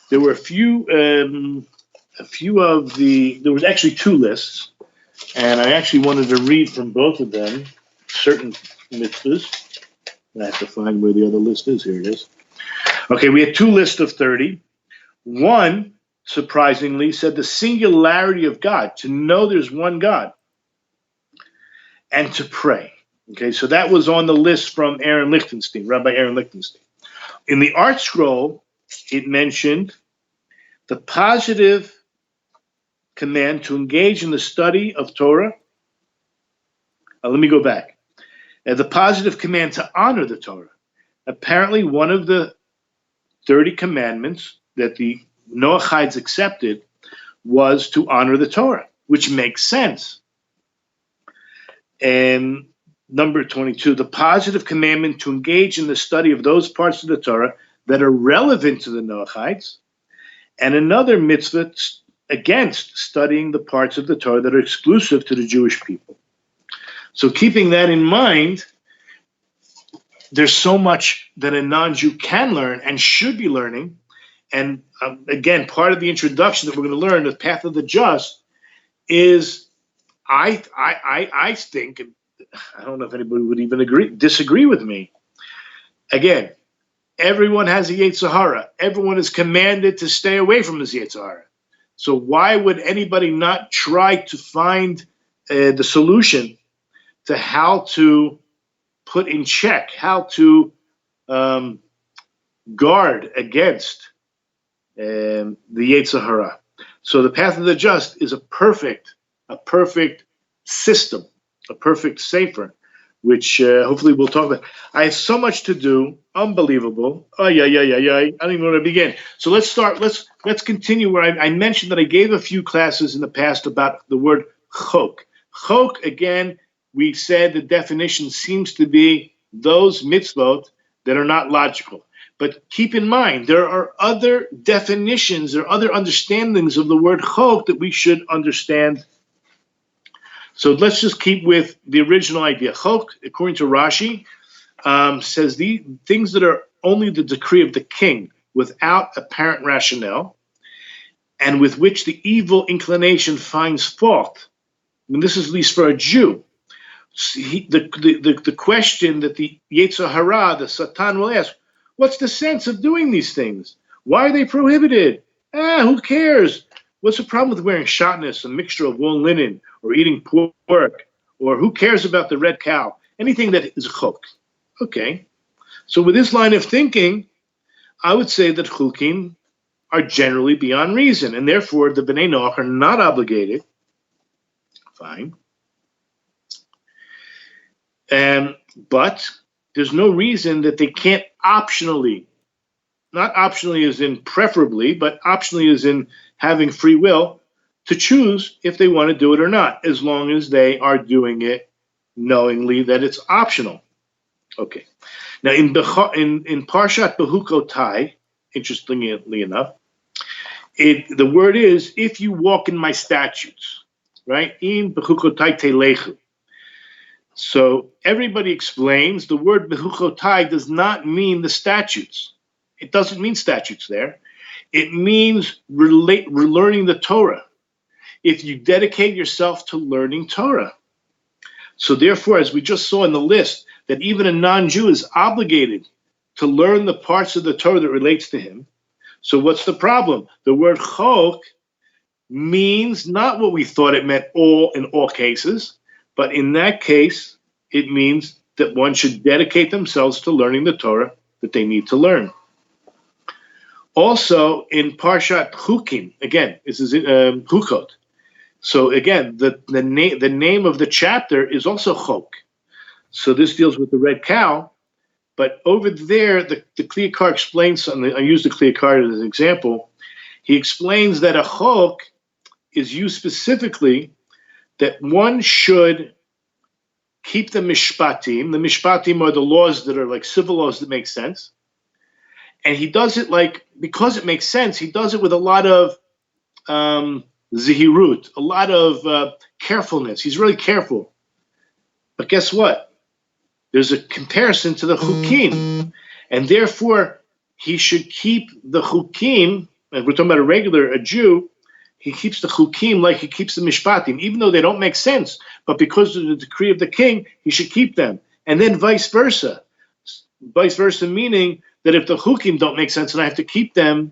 there were there was actually two lists, and I actually wanted to read from both of them certain mitzvahs. I have to find where the other list is. Here it is. Okay, we had two lists of 30. One, surprisingly, said the singularity of God, to know there's one God, and to pray. Okay, so that was on the list from Aaron Lichtenstein, Rabbi Aaron Lichtenstein. In the Art Scroll, it mentioned the positive command to engage in the study of Torah. Let me go back. The positive command to honor the Torah. Apparently, one of the 30 commandments that the Noachites accepted was to honor the Torah, which makes sense. And number 22, the positive commandment to engage in the study of those parts of the Torah that are relevant to the Noachites, and another mitzvah against studying the parts of the Torah that are exclusive to the Jewish people. So keeping that in mind, there's so much that a non-Jew can learn and should be learning. And again, part of the introduction that we're going to learn, the path of the just, is I think, I don't know if anybody would even disagree with me. Again, everyone has a Yetzer Hara. Everyone is commanded to stay away from this Yetzer Hara. So why would anybody not try to find the solution to how to put in check, how to guard against the Yetzer Hara? So the path of the just is a perfect system, a perfect sefer, which hopefully we'll talk about. I have so much to do, unbelievable. I don't even know where to begin. So let's start. Let's continue where I mentioned that I gave a few classes in the past about the word chok. Chok, again, we said the definition seems to be those mitzvot that are not logical. But keep in mind, there are other definitions, there are other understandings of the word chok that we should understand. So let's just keep with the original idea. Chok, according to Rashi, says the things that are only the decree of the king without apparent rationale, and with which the evil inclination finds fault. I mean, this is at least for a Jew. The question that the Yetzer Hara, the Satan, will ask, what's the sense of doing these things? Why are they prohibited? Who cares? What's the problem with wearing shatnez, a mixture of wool and linen, or eating pork? Or who cares about the red cow? Anything that is chok. Okay. So with this line of thinking, I would say that hukim are generally beyond reason, and therefore the Bnei Noach are not obligated. Fine. But there's no reason that they can't optionally, not optionally as in preferably, but optionally as in having free will, to choose if they want to do it or not, as long as they are doing it knowingly that it's optional. Okay. Now in Parshat Behukotai, interestingly enough, the word is, if you walk in my statutes, right? In Behukotai Telechu. So everybody explains the word Behukotai does not mean the statutes. It doesn't mean statutes there. It means learning the Torah. If you dedicate yourself to learning Torah. So therefore, as we just saw in the list, that even a non-Jew is obligated to learn the parts of the Torah that relates to him. So what's the problem? The word chok means not what we thought it meant in all cases, but in that case, it means that one should dedicate themselves to learning the Torah that they need to learn. Also, in Parshat Hukim, again, this is Hukot. So again, the name of the chapter is also Chok. So this deals with the red cow. But over there, the Kliyakar explains something. I use the Kliyakar as an example. He explains that a Chok is used specifically that one should keep the mishpatim. The mishpatim are the laws that are like civil laws that make sense. And he does it because it makes sense, he does it with a lot of zihirut, a lot of carefulness. He's really careful. But guess what? There's a comparison to the hukim. And therefore, he should keep the hukim, and we're talking about a Jew, he keeps the hukim like he keeps the mishpatim, even though they don't make sense. But because of the decree of the king, he should keep them. And then vice versa. Vice versa meaning that if the hukim don't make sense and I have to keep them,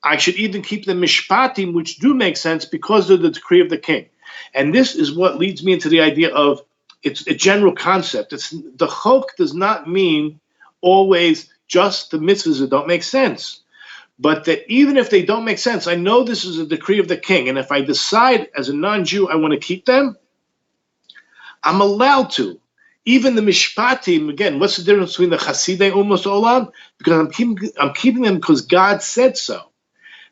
I should even keep the mishpatim, which do make sense because of the decree of the king. And this is what leads me into the idea of, it's a general concept. The chok does not mean always just the mitzvahs that don't make sense. But that even if they don't make sense, I know this is a decree of the king. And if I decide as a non-Jew I want to keep them, I'm allowed to. Even the mishpatim, again, what's the difference between the chasidei umos olam? Because I'm keeping them because God said so.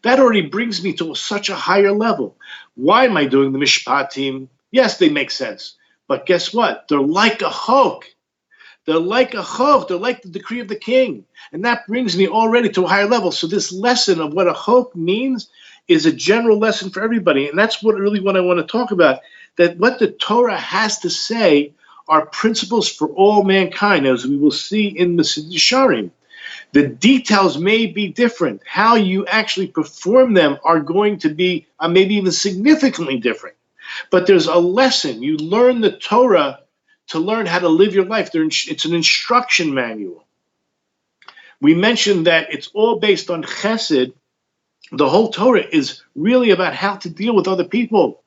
That already brings me to such a higher level. Why am I doing the mishpatim? Yes, they make sense. But guess what? They're like a chok. They're like a chok. They're like the decree of the king. And that brings me already to a higher level. So this lesson of what a chok means is a general lesson for everybody. And that's what I want to talk about. That what the Torah has to say are principles for all mankind, as we will see in the Yesharim. The details may be different. How you actually perform them are going to be maybe even significantly different. But there's a lesson. You learn the Torah to learn how to live your life. It's an instruction manual. We mentioned that it's all based on chesed. The whole Torah is really about how to deal with other people.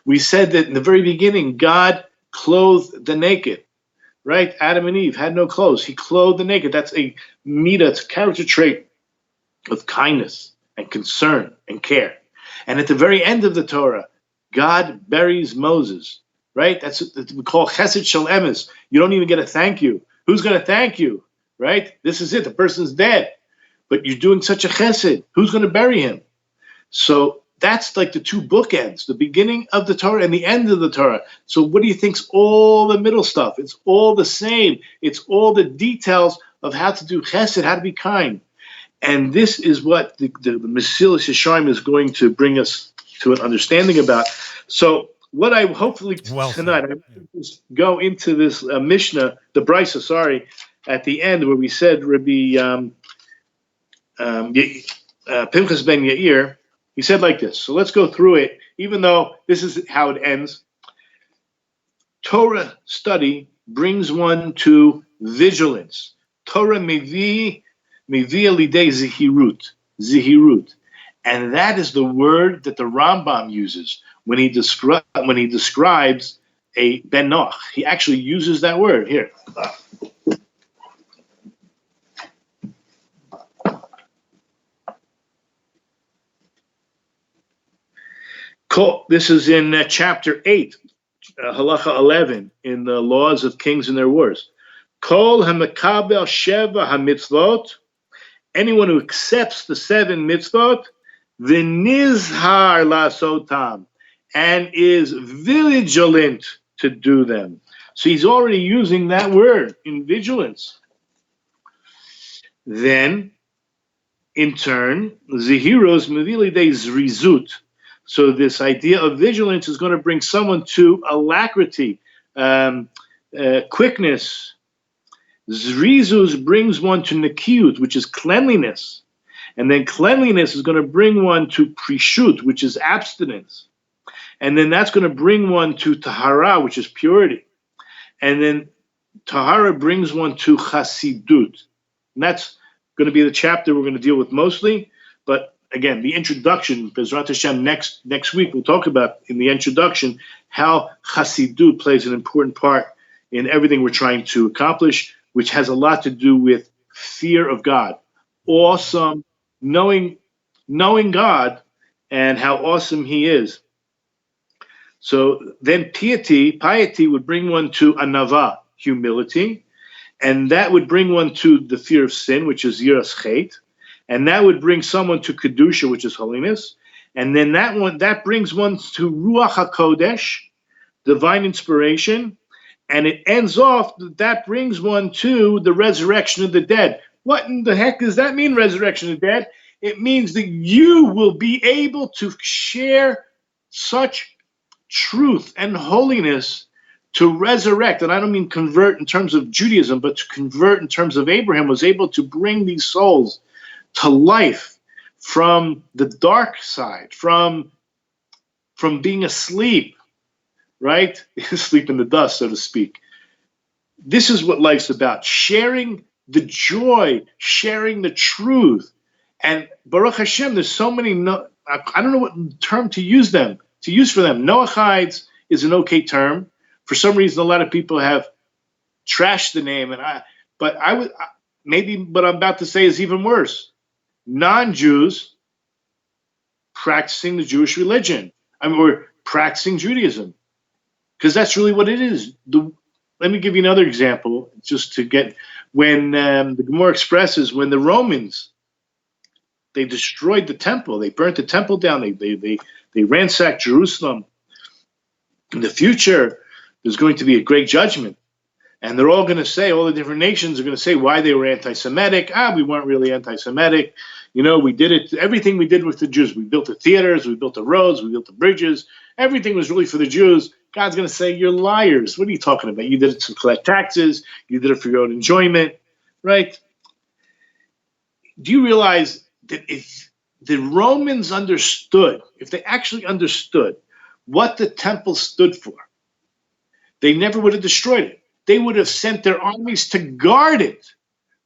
We said that in the very beginning, God clothed the naked, right? Adam and Eve had no clothes. He clothed the naked. That's a midah, it's a character trait of kindness and concern and care. And at the very end of the Torah, God buries Moses, right? That's what we call chesed shel emes. You don't even get a thank you. Who's going to thank you, right? This is it. The person's dead. But you're doing such a chesed. Who's going to bury him? So that's like the two bookends, the beginning of the Torah and the end of the Torah. So what do you think's all the middle stuff? It's all the same. It's all the details of how to do chesed, how to be kind. And this is what the Mesilas Yesharim is going to bring us to an understanding about. So what I hopefully tonight, I just go into this Mishnah, the Brisa, at the end where we said Rabbi Pinchas ben Yair, he said like this. So let's go through it, even though this is how it ends. Torah study brings one to vigilance. Torah mevi lidei zihirut. And that is the word that the Rambam uses when he describes a ben Noach. He actually uses that word here. This is in chapter 8, halacha 11, in the laws of kings and their wars. Kol hamakabel sheva hamitzvot, anyone who accepts the 7 mitzvot, v'nizhar la'asotam, and is vigilant to do them. So he's already using that word in vigilance. Then, in turn, zihiros mevili de zrizut. So this idea of vigilance is going to bring someone to alacrity, quickness. Zrizus brings one to nekiyut, which is cleanliness. And then cleanliness is going to bring one to prishut, which is abstinence. And then that's going to bring one to tahara, which is purity. And then tahara brings one to chasidut. And that's going to be the chapter we're going to deal with mostly. But again, the introduction, Bezrat Hashem, next week we'll talk about in the introduction how chasidut plays an important part in everything we're trying to accomplish, which has a lot to do with fear of God. Awesome, knowing God and how awesome He is. So then piety would bring one to anava, humility, and that would bring one to the fear of sin, which is yiras chet, and that would bring someone to kedusha, which is holiness, and then that brings one to ruach hakodesh, divine inspiration, and it ends off, that brings one to the resurrection of the dead. What in the heck does that mean, resurrection of the dead? It means that you will be able to share such truth and holiness to resurrect. And I don't mean convert in terms of Judaism, but to convert in terms of Abraham was able to bring these souls to life from the dark side, from being asleep, right? Sleep in the dust, so to speak. This is what life's about, sharing the joy, sharing the truth. And Baruch Hashem, there's so many, I don't know what term to use for them. Noachides is an okay term. For some reason, a lot of people have trashed the name, but maybe what I'm about to say is even worse. Non-Jews practicing the Jewish religion, or practicing Judaism, because that's really what it is. Let me give you another example, just to get, when the Gemara expresses when the Romans, they destroyed the temple, they burnt the temple down, they ransacked Jerusalem. In the future, there's going to be a great judgment. And they're all going to say, all the different nations are going to say why they were anti-Semitic. We weren't really anti-Semitic. We did it, everything we did with the Jews. We built the theaters, we built the roads, we built the bridges. Everything was really for the Jews. God's going to say, you're liars. What are you talking about? You did it to collect taxes. You did it for your own enjoyment, right? Do you realize that if the Romans understood, if they actually understood what the temple stood for, they never would have destroyed it. They would have sent their armies to guard it,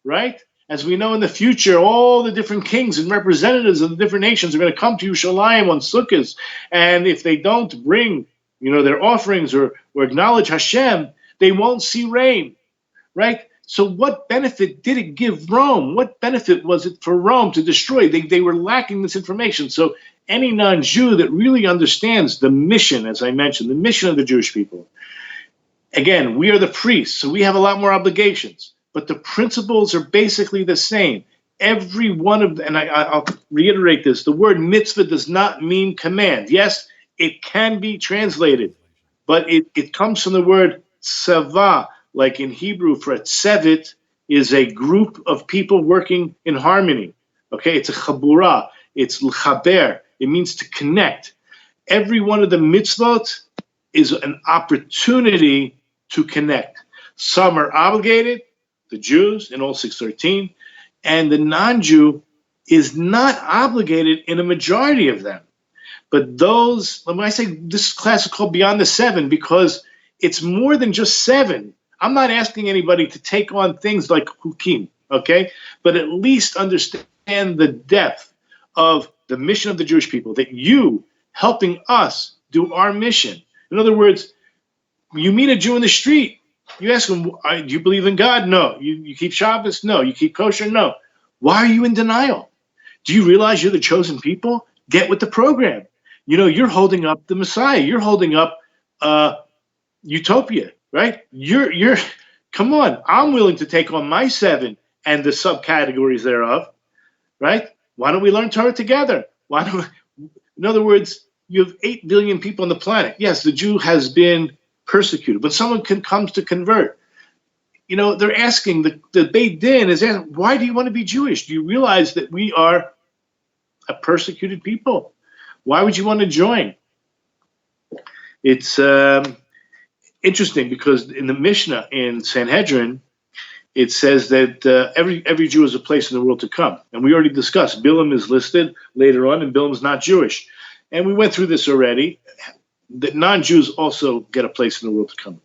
right? As we know in the future, all the different kings and representatives of the different nations are going to come to Yerushalayim on Sukkot, and if they don't bring, their offerings or acknowledge Hashem, they won't see rain, right? So what benefit did it give Rome? What benefit was it for Rome to destroy? They were lacking this information. So any non-Jew that really understands the mission, as I mentioned, the mission of the Jewish people, again, we are the priests, so we have a lot more obligations, but the principles are basically the same. Every one of them, and I'll reiterate this, the word mitzvah does not mean command. Yes, it can be translated, but it comes from the word tsava, like in Hebrew for a tzevet is a group of people working in harmony. Okay, it's a chabura, it's l'chaber, it means to connect. Every one of the mitzvot is an opportunity to connect. Some are obligated, the Jews in all 613, and the non-Jew is not obligated in a majority of them. But those, when I say this class is called Beyond the Seven, because it's more than just 7. I'm not asking anybody to take on things like hukim, okay? But at least understand the depth of the mission of the Jewish people, that you helping us do our mission. In other words, you meet a Jew in the street, you ask him, do you believe in God? No. You keep Shabbos? No. You keep kosher? No. Why are you in denial? Do you realize you're the chosen people? Get with the program. You're holding up the Messiah. You're holding up utopia, right? You're come on. I'm willing to take on my 7 and the subcategories thereof, right? Why don't we learn Torah together? Why don't we, in other words, you have 8 billion people on the planet. Yes, the Jew has been persecuted, but someone comes to convert. They're asking, the Beit Din is asking, why do you want to be Jewish? Do you realize that we are a persecuted people? Why would you want to join? It's interesting because in the Mishnah in Sanhedrin, it says that every Jew has a place in the world to come. And we already discussed, Bilam is listed later on, and Bilam's not Jewish. And we went through this already, that non-Jews also get a place in the world to come.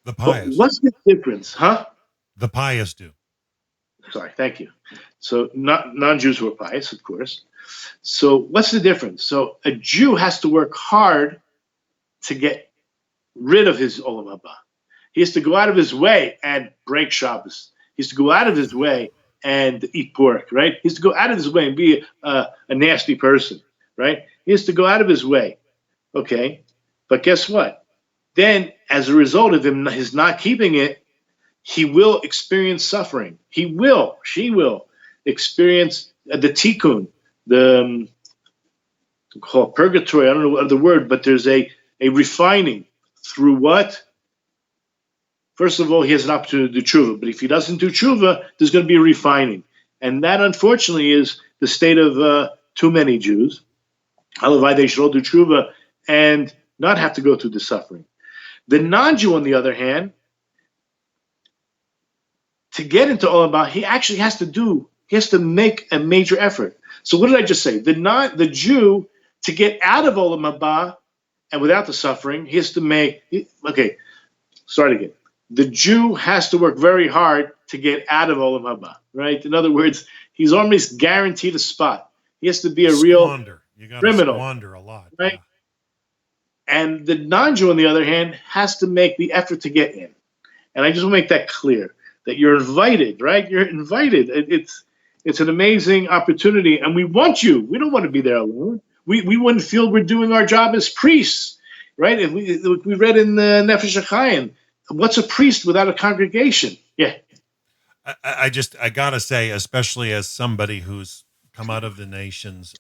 The pious. But what's the difference, huh? The pious do. Sorry, thank you. So non-Jews who are pious, of course. So what's the difference? So a Jew has to work hard to get rid of his Olam Haba. He has to go out of his way and break Shabbos. He has to go out of his way and eat pork, right? He has to go out of his way and be a nasty person, right? He has to go out of his way, okay? But guess what? Then, as a result of his not keeping it, he will experience suffering. She will experience the tikkun, the called purgatory. I don't know the word, but there's a refining through what? First of all, he has an opportunity to do tshuva, but if he doesn't do tshuva, there's going to be a refining. And that, unfortunately, is the state of too many Jews. Halavai, they should all do tshuva and not have to go through the suffering. The non-Jew, on the other hand, to get into Olam Haba, he actually has to make a major effort. So what did I just say? The Jew, to get out of Olam Haba and without the suffering, he has to make, okay, start again. The Jew has to work very hard to get out of Olam Haba, right? In other words, he's almost guaranteed a spot. He has to be a real criminal. Squander a lot, right? Yeah. And the non-Jew, on the other hand, has to make the effort to get in. And I just want to make that clear, that you're invited, right? You're invited. It's an amazing opportunity, and we want you. We don't want to be there alone. We wouldn't feel we're doing our job as priests, right? If we read in the Nefesh HaChaim, what's a priest without a congregation? Yeah. I gotta say, especially as somebody who's come out of the nations,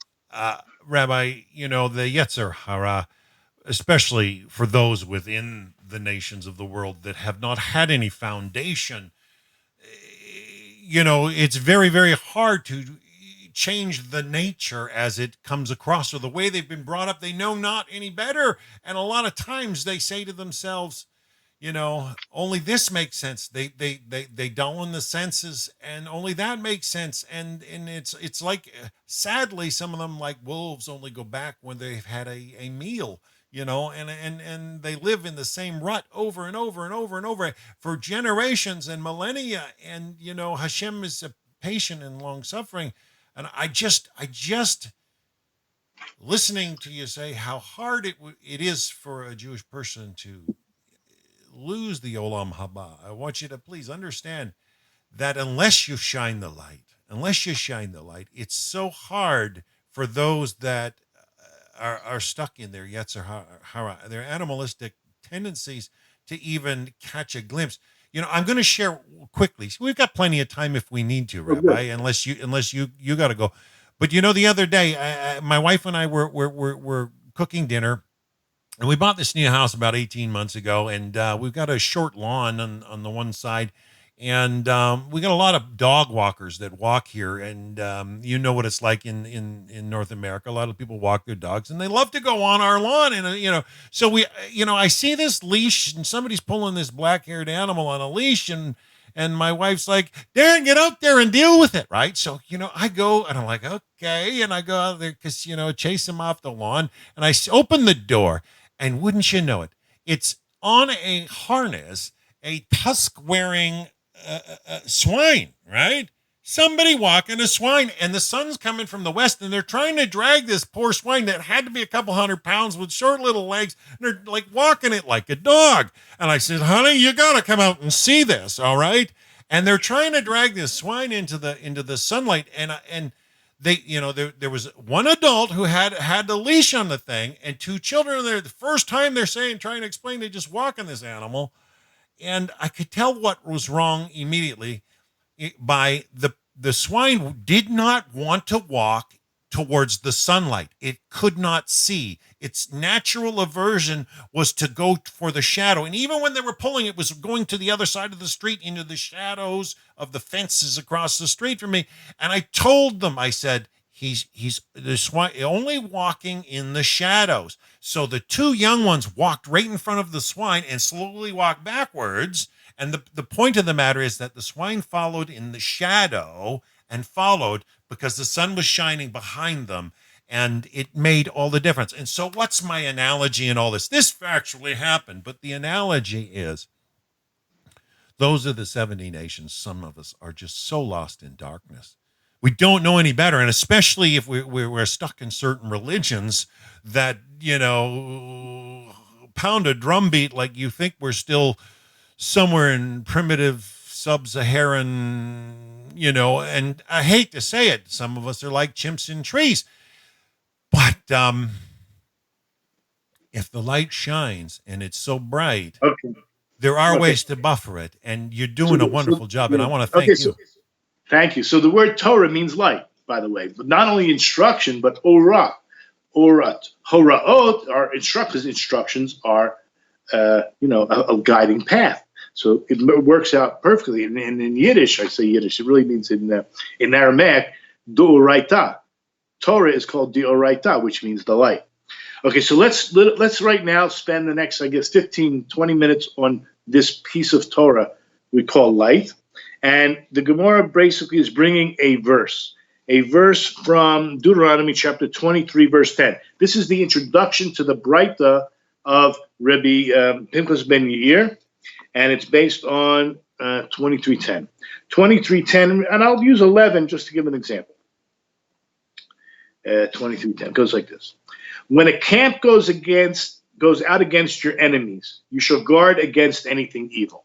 Rabbi, the Yetzer Hara, especially for those within the nations of the world that have not had any foundation, it's very, very hard to change the nature as it comes across, or the way they've been brought up. They know not any better. And a lot of times they say to themselves, only this makes sense. They dull in the senses, and only that makes sense. And it's like, sadly, some of them, like wolves, only go back when they've had a meal, and they live in the same rut over and over and over and over for generations and millennia. And Hashem is patient and long suffering. And I just listening to you say how hard it is for a Jewish person to lose the Olam Haba. I want you to please understand that unless you shine the light, it's so hard for those that are stuck in their Yetzer Hara, their animalistic tendencies, to even catch a glimpse. I'm going to share quickly. We've got plenty of time if we need to, Rabbi, unless you got to go. But the other day, my wife and I were cooking dinner. And we bought this new house about 18 months ago, and we've got a short lawn on the one side, and we got a lot of dog walkers that walk here, and you know what it's like in North America. A lot of people walk their dogs, and they love to go on our lawn, and so we, I see this leash, and somebody's pulling this black-haired animal on a leash, and my wife's like, Darren, get out there and deal with it, right? So, I go, and I'm like, okay, and I go out there because, chase him off the lawn, and I open the door. And wouldn't you know it, it's on a harness, a tusk-wearing swine, right? Somebody walking a swine, and the sun's coming from the west, and they're trying to drag this poor swine that had to be a couple 100 pounds with short little legs, and they're like walking it like a dog. And I said, honey, you got to come out and see this, all right? And they're trying to drag this swine into the sunlight, and there was one adult who had the leash on the thing, and two children there. The first time they're trying to explain, they just walking this animal, and I could tell what was wrong immediately by the swine did not want to walk towards the sunlight. It could not see. Its natural aversion was to go for the shadow. And even when they were pulling, it was going to the other side of the street into the shadows of the fences across the street from me. And I told them, I said, he's the swine only walking in the shadows. So the two young ones walked right in front of the swine and slowly walked backwards. And the point of the matter is that the swine followed in the shadow and followed because the sun was shining behind them, and it made all the difference. And so what's my analogy in all this? This factually happened, but the analogy is those are the 70 nations. Some of us are just so lost in darkness. We don't know any better, and especially if we're stuck in certain religions that, pound a drum beat like you think we're still somewhere in primitive sub-Saharan, and I hate to say it, some of us are like chimps in trees. But if the light shines and it's so bright, there are ways to buffer it, and you're doing a wonderful job, and I want to thank you. Thank you. So the word Torah means light, by the way, but not only instruction, but orah. Orat. Horaot are instructions are, a guiding path. So it works out perfectly. And in Yiddish, I say Yiddish, it really means in Aramaic, D'oraita. Torah is called D'oraita, which means the light. Okay, so let's right now spend the next, 15, 20 minutes on this piece of Torah we call light. And the Gemara basically is bringing a verse from Deuteronomy chapter 23, verse 10. This is the introduction to the Breita of Rabbi Pinchas ben Yair, and it's based on 23:10. 23:10, and I'll use 11 just to give an example. 23:10 goes like this. When a camp goes out against your enemies, you shall guard against anything evil.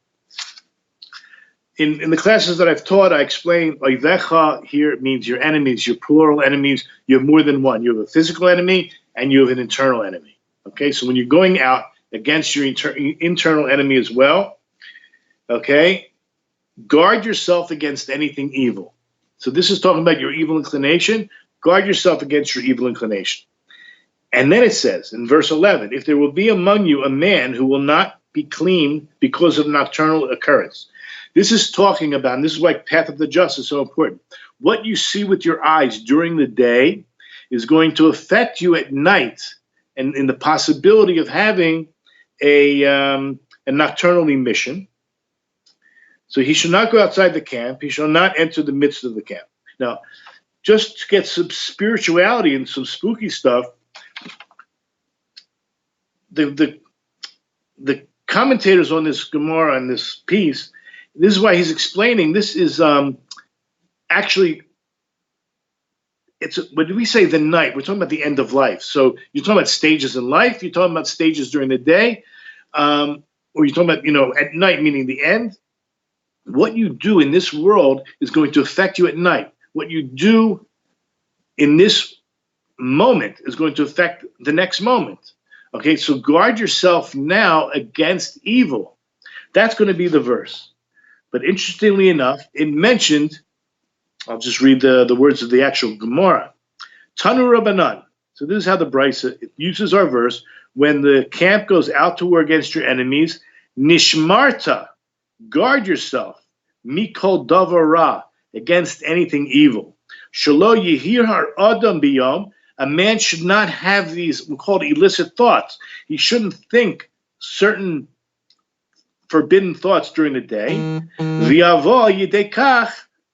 In the classes that I've taught, I explained Oivecha here means your enemies, your plural enemies. You have more than one. You have a physical enemy and you have an internal enemy. Okay, so when you're going out against your internal enemy as well, okay, guard yourself against anything evil. So this is talking about your evil inclination. Guard yourself against your evil inclination. And then it says in verse 11, if there will be among you a man who will not be clean because of nocturnal occurrence. This is talking about, and this is why path of the just is so important. What you see with your eyes during the day is going to affect you at night, and in the possibility of having a nocturnal emission. So he should not go outside the camp. He shall not enter the midst of the camp. Now, just to get some spirituality and some spooky stuff, the commentators on this Gemara, on this piece, this is why he's explaining. This is actually, when we say the night, we're talking about the end of life. So you're talking about stages in life, you're talking about stages during the day, or you're talking about, at night, meaning the end. What you do in this world is going to affect you at night. What you do in this moment is going to affect the next moment. Okay, so guard yourself now against evil. That's going to be the verse. But interestingly enough, it mentioned, I'll just read the words of the actual Gemara. Tanu Rabbanan. So this is how the Brisa uses our verse. When the camp goes out to war against your enemies, Nishmarta, guard yourself, Mikol Davar Ra, against anything evil. Shalo Yehir Har Adam Biyom, a man should not have these, we call it illicit thoughts. He shouldn't think certain forbidden thoughts during the day. V'yavo yidekach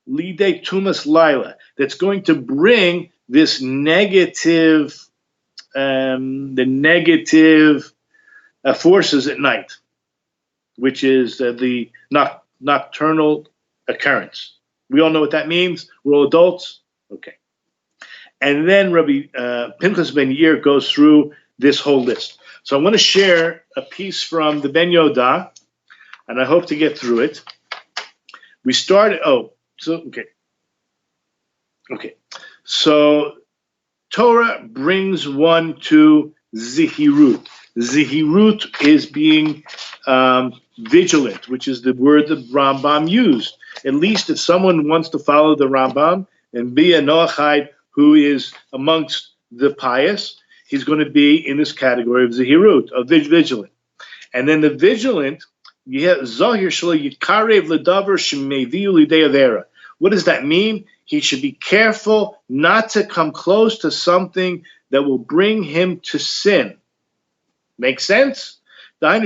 lidei tumas laila. That's going to bring this negative, the negative forces at night, which is the nocturnal occurrence. We all know what that means. We're all adults. Okay. And then Rabbi Pinchas ben Yair goes through this whole list. So I want to share a piece from the Ben Yoda, and I hope to get through it. We started, okay. So Torah brings one to zihirut. Zihirut is being vigilant, which is the word that Rambam used. At least if someone wants to follow the Rambam and be a Noachide who is amongst the pious, he's going to be in this category of zihirut, of vigilant. And then the vigilant, zahir shelo yikarev ledavar shemeviu lidei avera. What does that mean? He should be careful not to come close to something that will bring him to sin. Make sense? He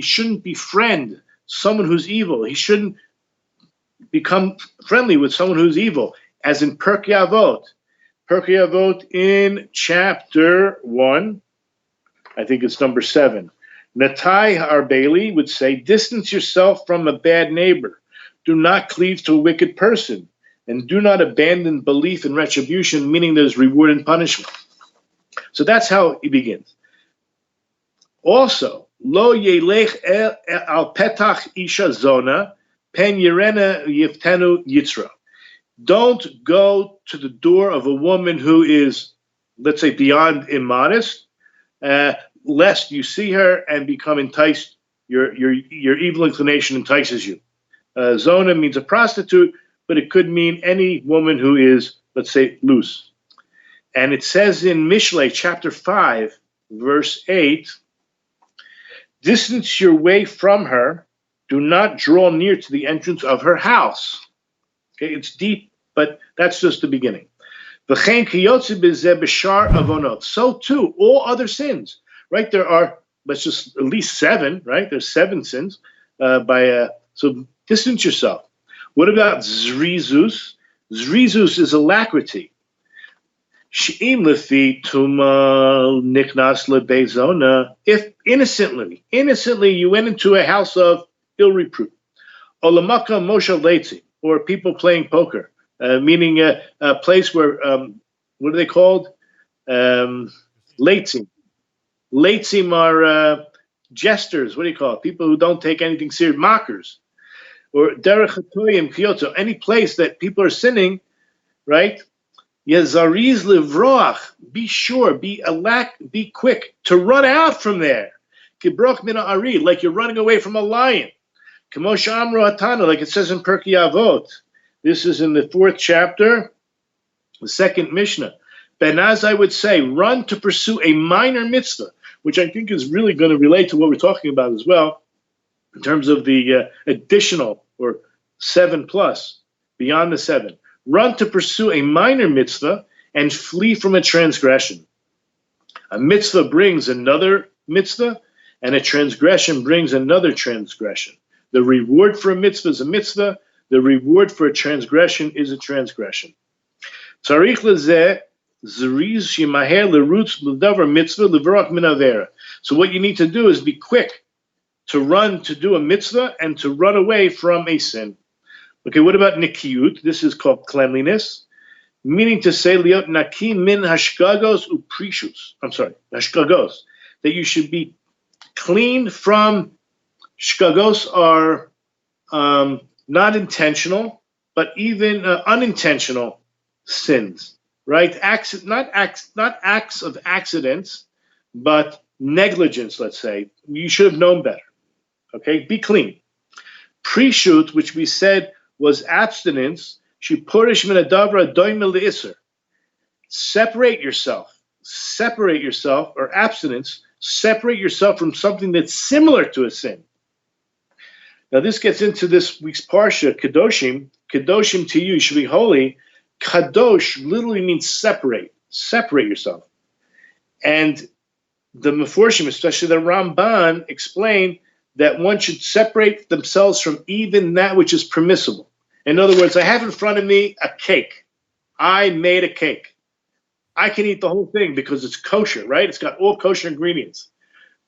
shouldn't befriend someone who's evil. He shouldn't become friendly with someone who's evil, as in Pirkei Avot. Pirkei Avot in chapter 1, I think it's number 7. Natai Arbeli would say, distance yourself from a bad neighbor. Do not cleave to a wicked person, and do not abandon belief in retribution, meaning there's reward and punishment. So that's how he begins. Also, lo yelech al petach isha zona, pen yirena yiftenu yitzra. Don't go to the door of a woman who is, let's say, beyond immodest, lest you see her and become enticed. Your evil inclination entices you. Zona means a prostitute, but it could mean any woman who is, let's say, loose. And it says in Mishlei, chapter 5, verse 8, distance your way from her, do not draw near to the entrance of her house. Okay, it's deep, but that's just the beginning. So too, all other sins, right? There are, let's just, at least 7, right? There's 7 sins so distance yourself. What about zrizus? Zrizus is alacrity. She'im lefi tuma niknas lebezona. If innocently you went into a house of ill repute. Olamaka moshe leitzi, or people playing poker, meaning a place where, what are they called? Leitzim. Leitzim are jesters, what do you call it? People who don't take anything serious, mockers. Or derech hatoyim kyoto, any place that people are sinning, right? Yazariz livroach, be sure, be quick to run out from there. Kibrok mina ari, like you're running away from a lion. Kamosha amro hatana, like it says in Pirkei Avot. This is in the 4th chapter, the 2nd Mishnah. Benaz, I would say, run to pursue a minor mitzvah, which I think is really going to relate to what we're talking about as well, in terms of the additional, or 7 plus, beyond the 7. Run to pursue a minor mitzvah and flee from a transgression. A mitzvah brings another mitzvah, and a transgression brings another transgression. The reward for a mitzvah is a mitzvah. The reward for a transgression is a transgression. Tzarich lezeh zeriz shimaher lerutz l'davar mitzvah levrach min avera. So what you need to do is be quick to run to do a mitzvah and to run away from a sin. Okay, what about nikiyut? This is called cleanliness, meaning to say liot naki min hashgagos uprishus. Hashgagos, that you should be clean from shgagos are not intentional, but even unintentional sins, right? Not acts of accidents, but negligence. Let's say you should have known better. Okay, be clean. Prishut, which we said was abstinence. Shipurish min adavra doimel le'isr. Separate yourself, or abstinence. Separate yourself from something that's similar to a sin. Now this gets into this week's parsha, Kedoshim. Kedoshim to you should be holy. Kadosh literally means separate yourself. And the Meforshim, especially the Ramban, explain that one should separate themselves from even that which is permissible. In other words, I have in front of me a cake. I made a cake. I can eat the whole thing because it's kosher, right? It's got all kosher ingredients.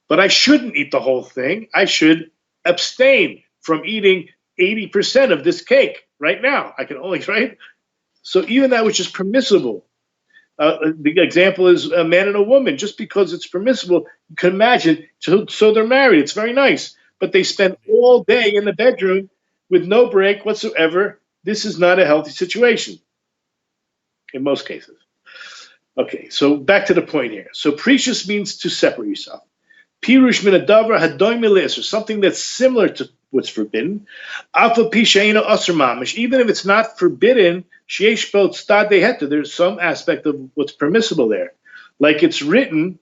But I shouldn't eat the whole thing. I should abstain from eating 80% of this cake right now. I can only, right? So even that which is permissible. The example is a man and a woman. Just because it's permissible, you can imagine, so they're married. It's very nice. But they spend all day in the bedroom with no break whatsoever. This is not a healthy situation. in most cases. Okay, so back to the point here. So precious means to separate yourself. Pirush min adavar hadoim or something that's similar to what's forbidden. Alpha pishaino asr mamish, even if it's not forbidden, sheyesh bo tzad deheta, there's some aspect of what's permissible there. Like it's written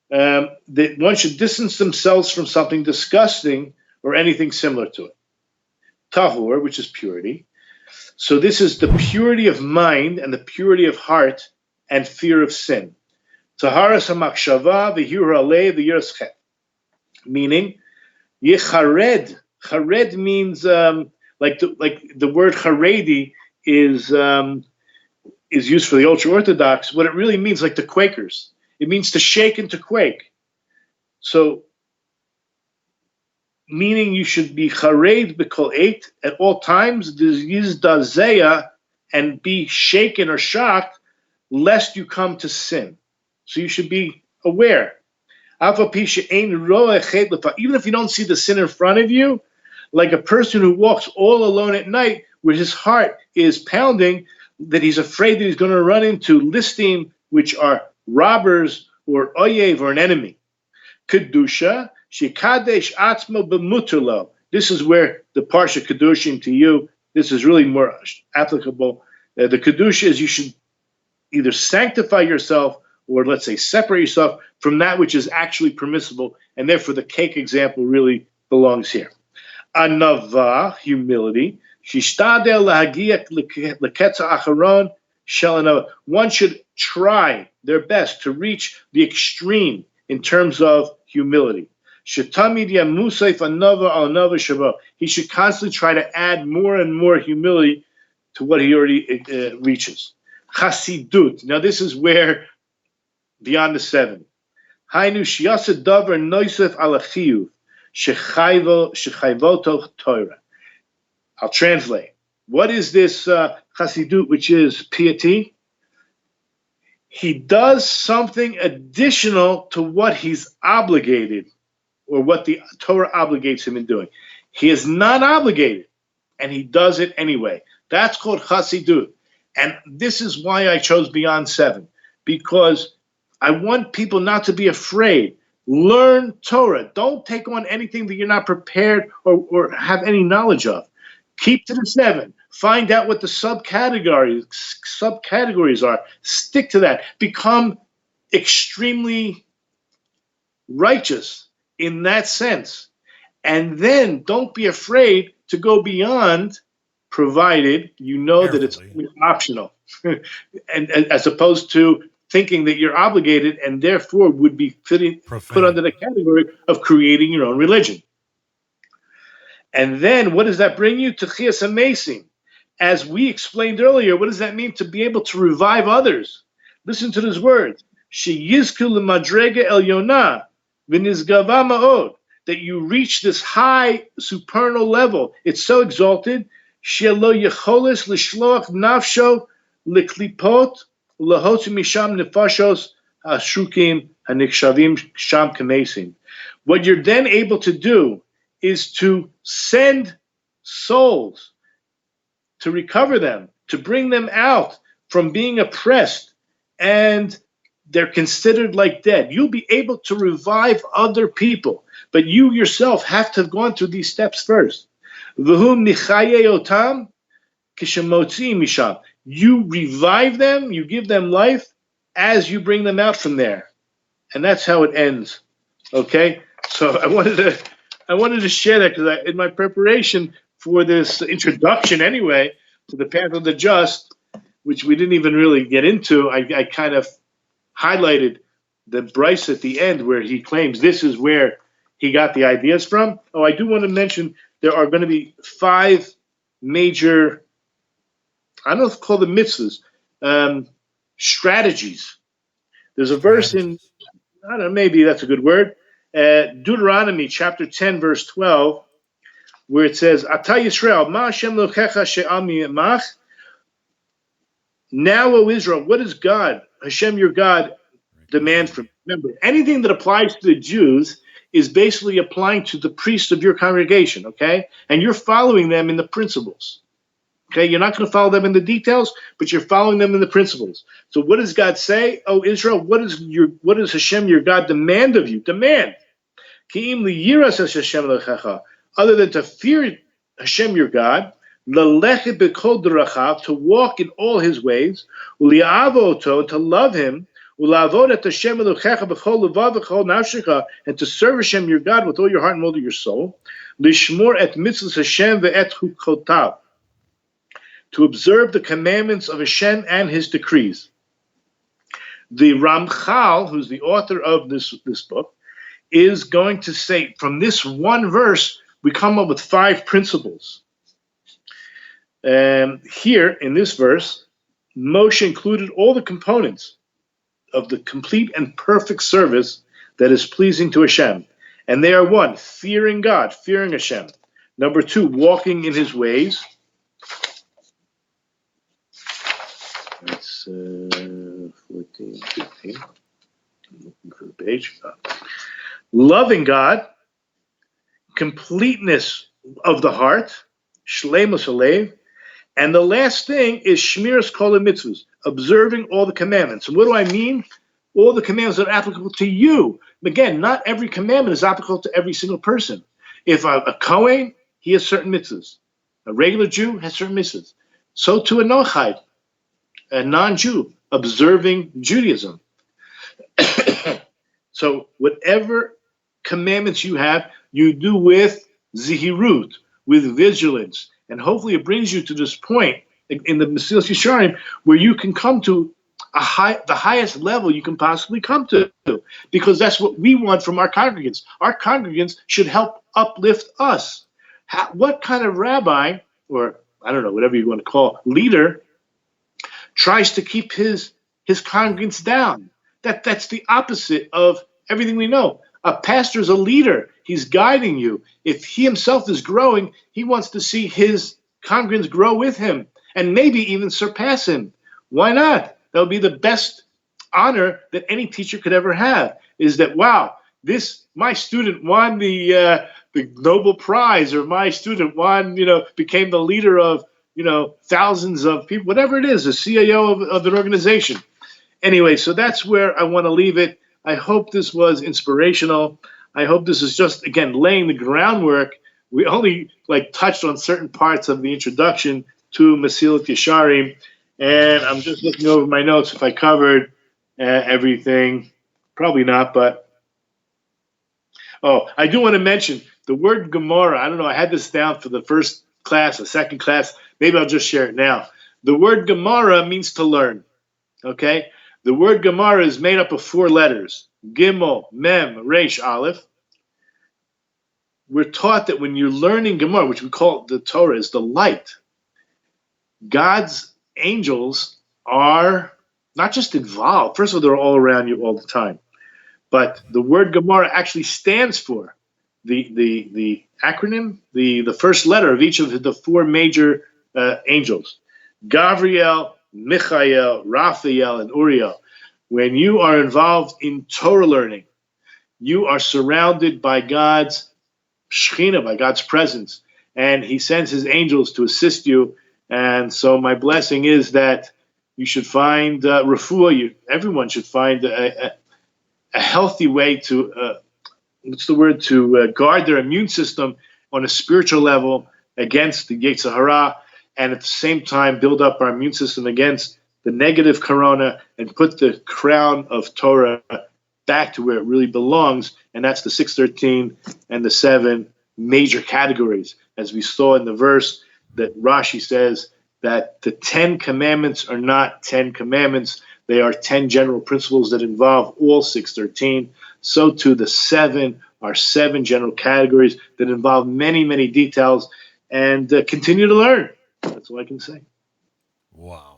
that one should distance themselves from something disgusting or anything similar to it. Tahor, which is purity. So this is the purity of mind and the purity of heart and fear of sin. Taharas hamakshava v'hir alei v'yiras chet. Meaning, yechared. Chared means like the word charedi is used for the ultra orthodox. What it really means, like the Quakers, it means to shake and to quake. So, meaning you should be chared b'kol eit at all times, yizdazeya, and be shaken or shocked, lest you come to sin. So you should be aware. Even if you don't see the sin in front of you, like a person who walks all alone at night where his heart is pounding, that he's afraid that he's going to run into listim, which are robbers or oyev or an enemy. Kedusha, shikadesh atzmo b'muterlo. This is where the parsha kedushim to you, this is really more applicable. The kedusha is you should either sanctify yourself or, let's say, separate yourself from that which is actually permissible, and therefore the cake example really belongs here. Anava, humility. Shishtadel lahagiach leketza acharon shel anava. One should try their best to reach the extreme in terms of humility. Shetamid yamusayf anava al anava shavo. He should constantly try to add more and more humility to what he already reaches. Chasidut. Now this is where beyond the seven. Hainu shiyasa davar noisef alachiyu shechayvoto Torah. I'll translate. What is this chasidut, which is piety? He does something additional to what he's obligated, or what the Torah obligates him in doing. He is not obligated, and he does it anyway. That's called chasidut. And this is why I chose beyond seven, because I want people not to be afraid. Learn Torah. Don't take on anything that you're not prepared or have any knowledge of. Keep to the seven. Find out what the subcategories are. Stick to that. Become extremely righteous in that sense. And then don't be afraid to go beyond, provided you know that it's optional. and as opposed to thinking that you're obligated and therefore would be put under the category of creating your own religion. And then what does that bring you? To Chias HaMesim. As we explained earlier, what does that mean? To be able to revive others. Listen to these words. Sheyizku l'madrega elyona v'nizgava ma'od. That you reach this high supernal level. It's so exalted. Shelo yecholes l'shloach nafsho l'klipot l'hotu misham nefashos ha'shukim ha'nikshavim sham kamesim. What you're then able to do is to send souls, to recover them, to bring them out from being oppressed, and they're considered like dead. You'll be able to revive other people, but you yourself have to have gone through these steps first. V'hum nichaye otam kishemotzi misham. You revive them, you give them life as you bring them out from there. And that's how it ends. Okay? So I wanted to share that because in my preparation for this introduction anyway to the path of the just, which we didn't even really get into, I kind of highlighted the Bryce at the end where he claims this is where he got the ideas from. Oh, I do want to mention there are going to be 5 major, I don't know if to call them mitzvahs, strategies. There's a verse in, I don't know, maybe that's a good word, Deuteronomy chapter 10, verse 12, where it says, Ata Yisrael, ma Hashem lochecha she'ami emach. Now, O Israel, what does God, Hashem your God, demand from you? Remember, anything that applies to the Jews is basically applying to the priests of your congregation, okay? And you're following them in the principles. Okay, you're not going to follow them in the details, but you're following them in the principles. So what does God say? Oh, Israel, what does Hashem your God demand of you? Demand. Other than to fear Hashem your God, to walk in all his ways, to love him, and to serve Hashem your God with all your heart and all of your soul, to observe the commandments of Hashem and his decrees. The Ramchal, who's the author of this book, is going to say, from this one verse, we come up with 5 principles. Here, in this verse, Moshe included all the components of the complete and perfect service that is pleasing to Hashem. And they are 1, fearing God, fearing Hashem. Number 2, walking in his ways. That's 14, 15. I'm looking for the page. Loving God, completeness of the heart, shleimus halev, and the last thing is shmiras kol mitzvos, observing all the commandments. And what do I mean? All the commandments that are applicable to you. Again, not every commandment is applicable to every single person. If a Kohen, he has certain mitzvahs. A regular Jew has certain mitzvahs. So too a Noachide, a non-Jew, observing Judaism. So whatever commandments you have, you do with zihirut, with vigilance. And hopefully it brings you to this point in the Mesilas Yesharim where you can come to the highest level you can possibly come to. Because that's what we want from our congregants. Our congregants should help uplift us. What kind of rabbi, or I don't know, whatever you want to call leader, tries to keep his congregants down? That's the opposite of everything we know. A pastor is a leader. He's guiding you. If he himself is growing, he wants to see his congregants grow with him and maybe even surpass him. Why not? That would be the best honor that any teacher could ever have, is that, wow, my student won the Nobel Prize, or my student became the leader of, thousands of people, whatever it is, the CIO of an organization. Anyway, so that's where I want to leave it. I hope this was inspirational. I hope this is just, again, laying the groundwork. We only touched on certain parts of the introduction to Mesilas Yesharim, and I'm just looking over my notes if I covered everything. Probably not, but I do want to mention the word Gemara. I don't know, I had this down for the first class, the second class. Maybe I'll just share it now. The word Gemara means to learn, okay? The word Gemara is made up of 4 letters, Gimel, Mem, Resh, Aleph. We're taught that when you're learning Gemara, which we call the Torah, is the light. God's angels are not just involved. First of all, they're all around you all the time. But the word Gemara actually stands for the acronym, the first letter of each of the 4 major angels. Gavriel, Michael, Raphael, and Uriel. When you are involved in Torah learning, you are surrounded by God's Shekhinah, by God's presence, and he sends his angels to assist you. And so my blessing is that you should find refuah. Everyone should find a healthy way to guard their immune system on a spiritual level against the Yetzer Hara, and at the same time build up our immune system against the negative corona and put the crown of Torah back to where it really belongs, and that's the 613 and the 7 major categories. As we saw in the verse that Rashi says that the 10 commandments are not 10 commandments, they are 10 general principles that involve all 613. So too the 7 are 7 general categories that involve many, many details, and continue to learn. That's all I can say. Wow.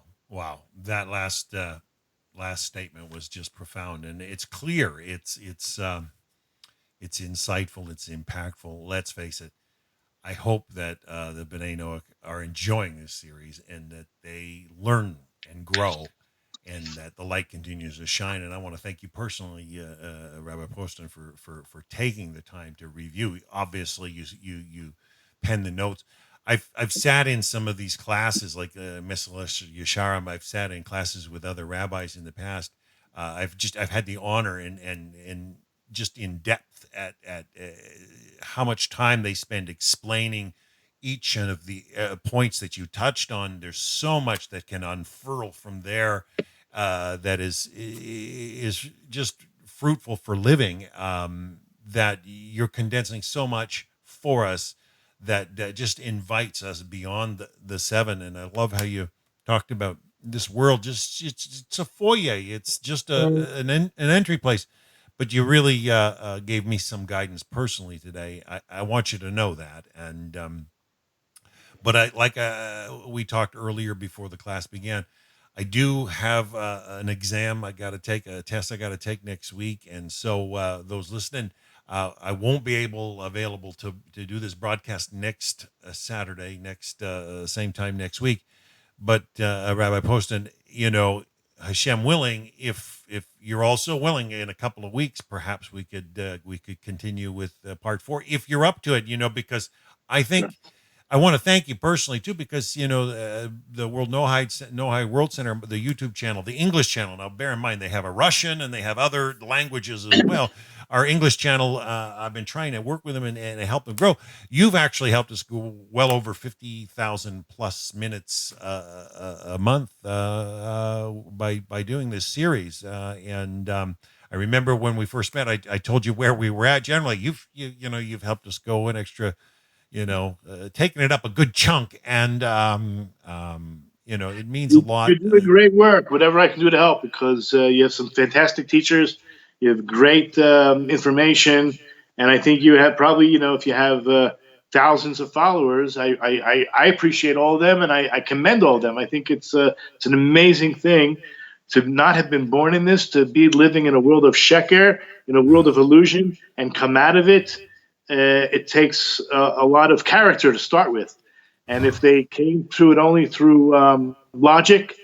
That last statement was just profound, and it's clear. It's insightful. It's impactful. Let's face it. I hope that the B'nai Noach are enjoying this series and that they learn and grow, and that the light continues to shine. And I want to thank you personally, Rabbi Poston, for taking the time to review. Obviously, you pen the notes. I've sat in some of these classes like Mesilas Yesharim. I've sat in classes with other rabbis in the past. I've had the honor and just in depth at how much time they spend explaining each of the points that you touched on. There's so much that can unfurl from there that is just fruitful for living. That you're condensing so much for us that just invites us beyond the seven. And I love how you talked about this world. Just it's a foyer. It's just an entry place. But you really gave me some guidance personally today. I want you to know that. And but I like we talked earlier before the class began. I do have an exam I got to take, a test I got to take next week, and so those listening, I won't be available to do this broadcast next Saturday, next same time next week. But Rabbi Poston, Hashem willing, if you're also willing, in a couple of weeks, perhaps we could continue with part 4 if you're up to it. Because I think. I want to thank you personally too, because the World Nohai World Center, the YouTube channel, the English channel. Now, bear in mind they have a Russian and they have other languages as well. Our English channel, I've been trying to work with them and help them grow. You've actually helped us go well over 50,000 plus minutes a month by doing this series. And I remember when we first met, I told you where we were at. Generally, you've helped us go an extra. Taking it up a good chunk, and it means a lot. You're doing great work. Whatever I can do to help, because you have some fantastic teachers. You have great information, and I think you have probably, if you have thousands of followers, I appreciate all of them, and I commend all of them. I think it's an amazing thing to not have been born in this, to be living in a world of sheker, in a world of illusion, and come out of it. It takes a lot of character to start with. And if they came through it only through logic,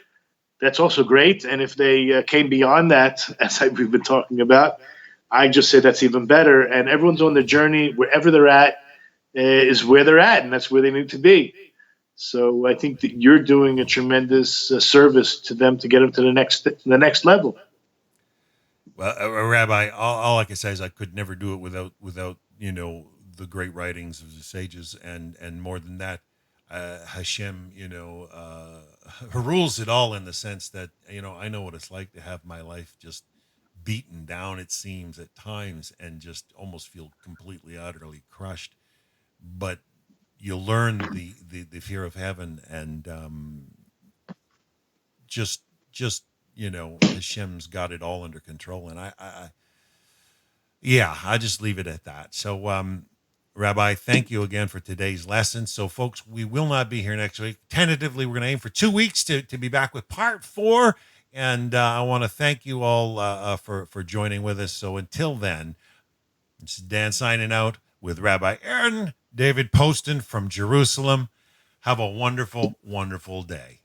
that's also great. And if they came beyond that, as we've been talking about, I just say that's even better. And everyone's on the journey. Wherever they're at is where they're at, and that's where they need to be. So I think that you're doing a tremendous service to them to get them to the next level. Well, Rabbi, all I can say is I could never do it without the great writings of the sages, and more than that, Hashem, rules it all, in the sense that I know what it's like to have my life just beaten down, it seems at times, and just almost feel completely utterly crushed. But you learn the fear of heaven, and just Hashem's got it all under control, and I just leave it at that. So, Rabbi, thank you again for today's lesson. So, folks, we will not be here next week. Tentatively, we're going to aim for 2 weeks to be back with part 4. And I want to thank you all for joining with us. So until then, this is Dan signing out with Rabbi Aaron Dovid Poston from Jerusalem. Have a wonderful, wonderful day.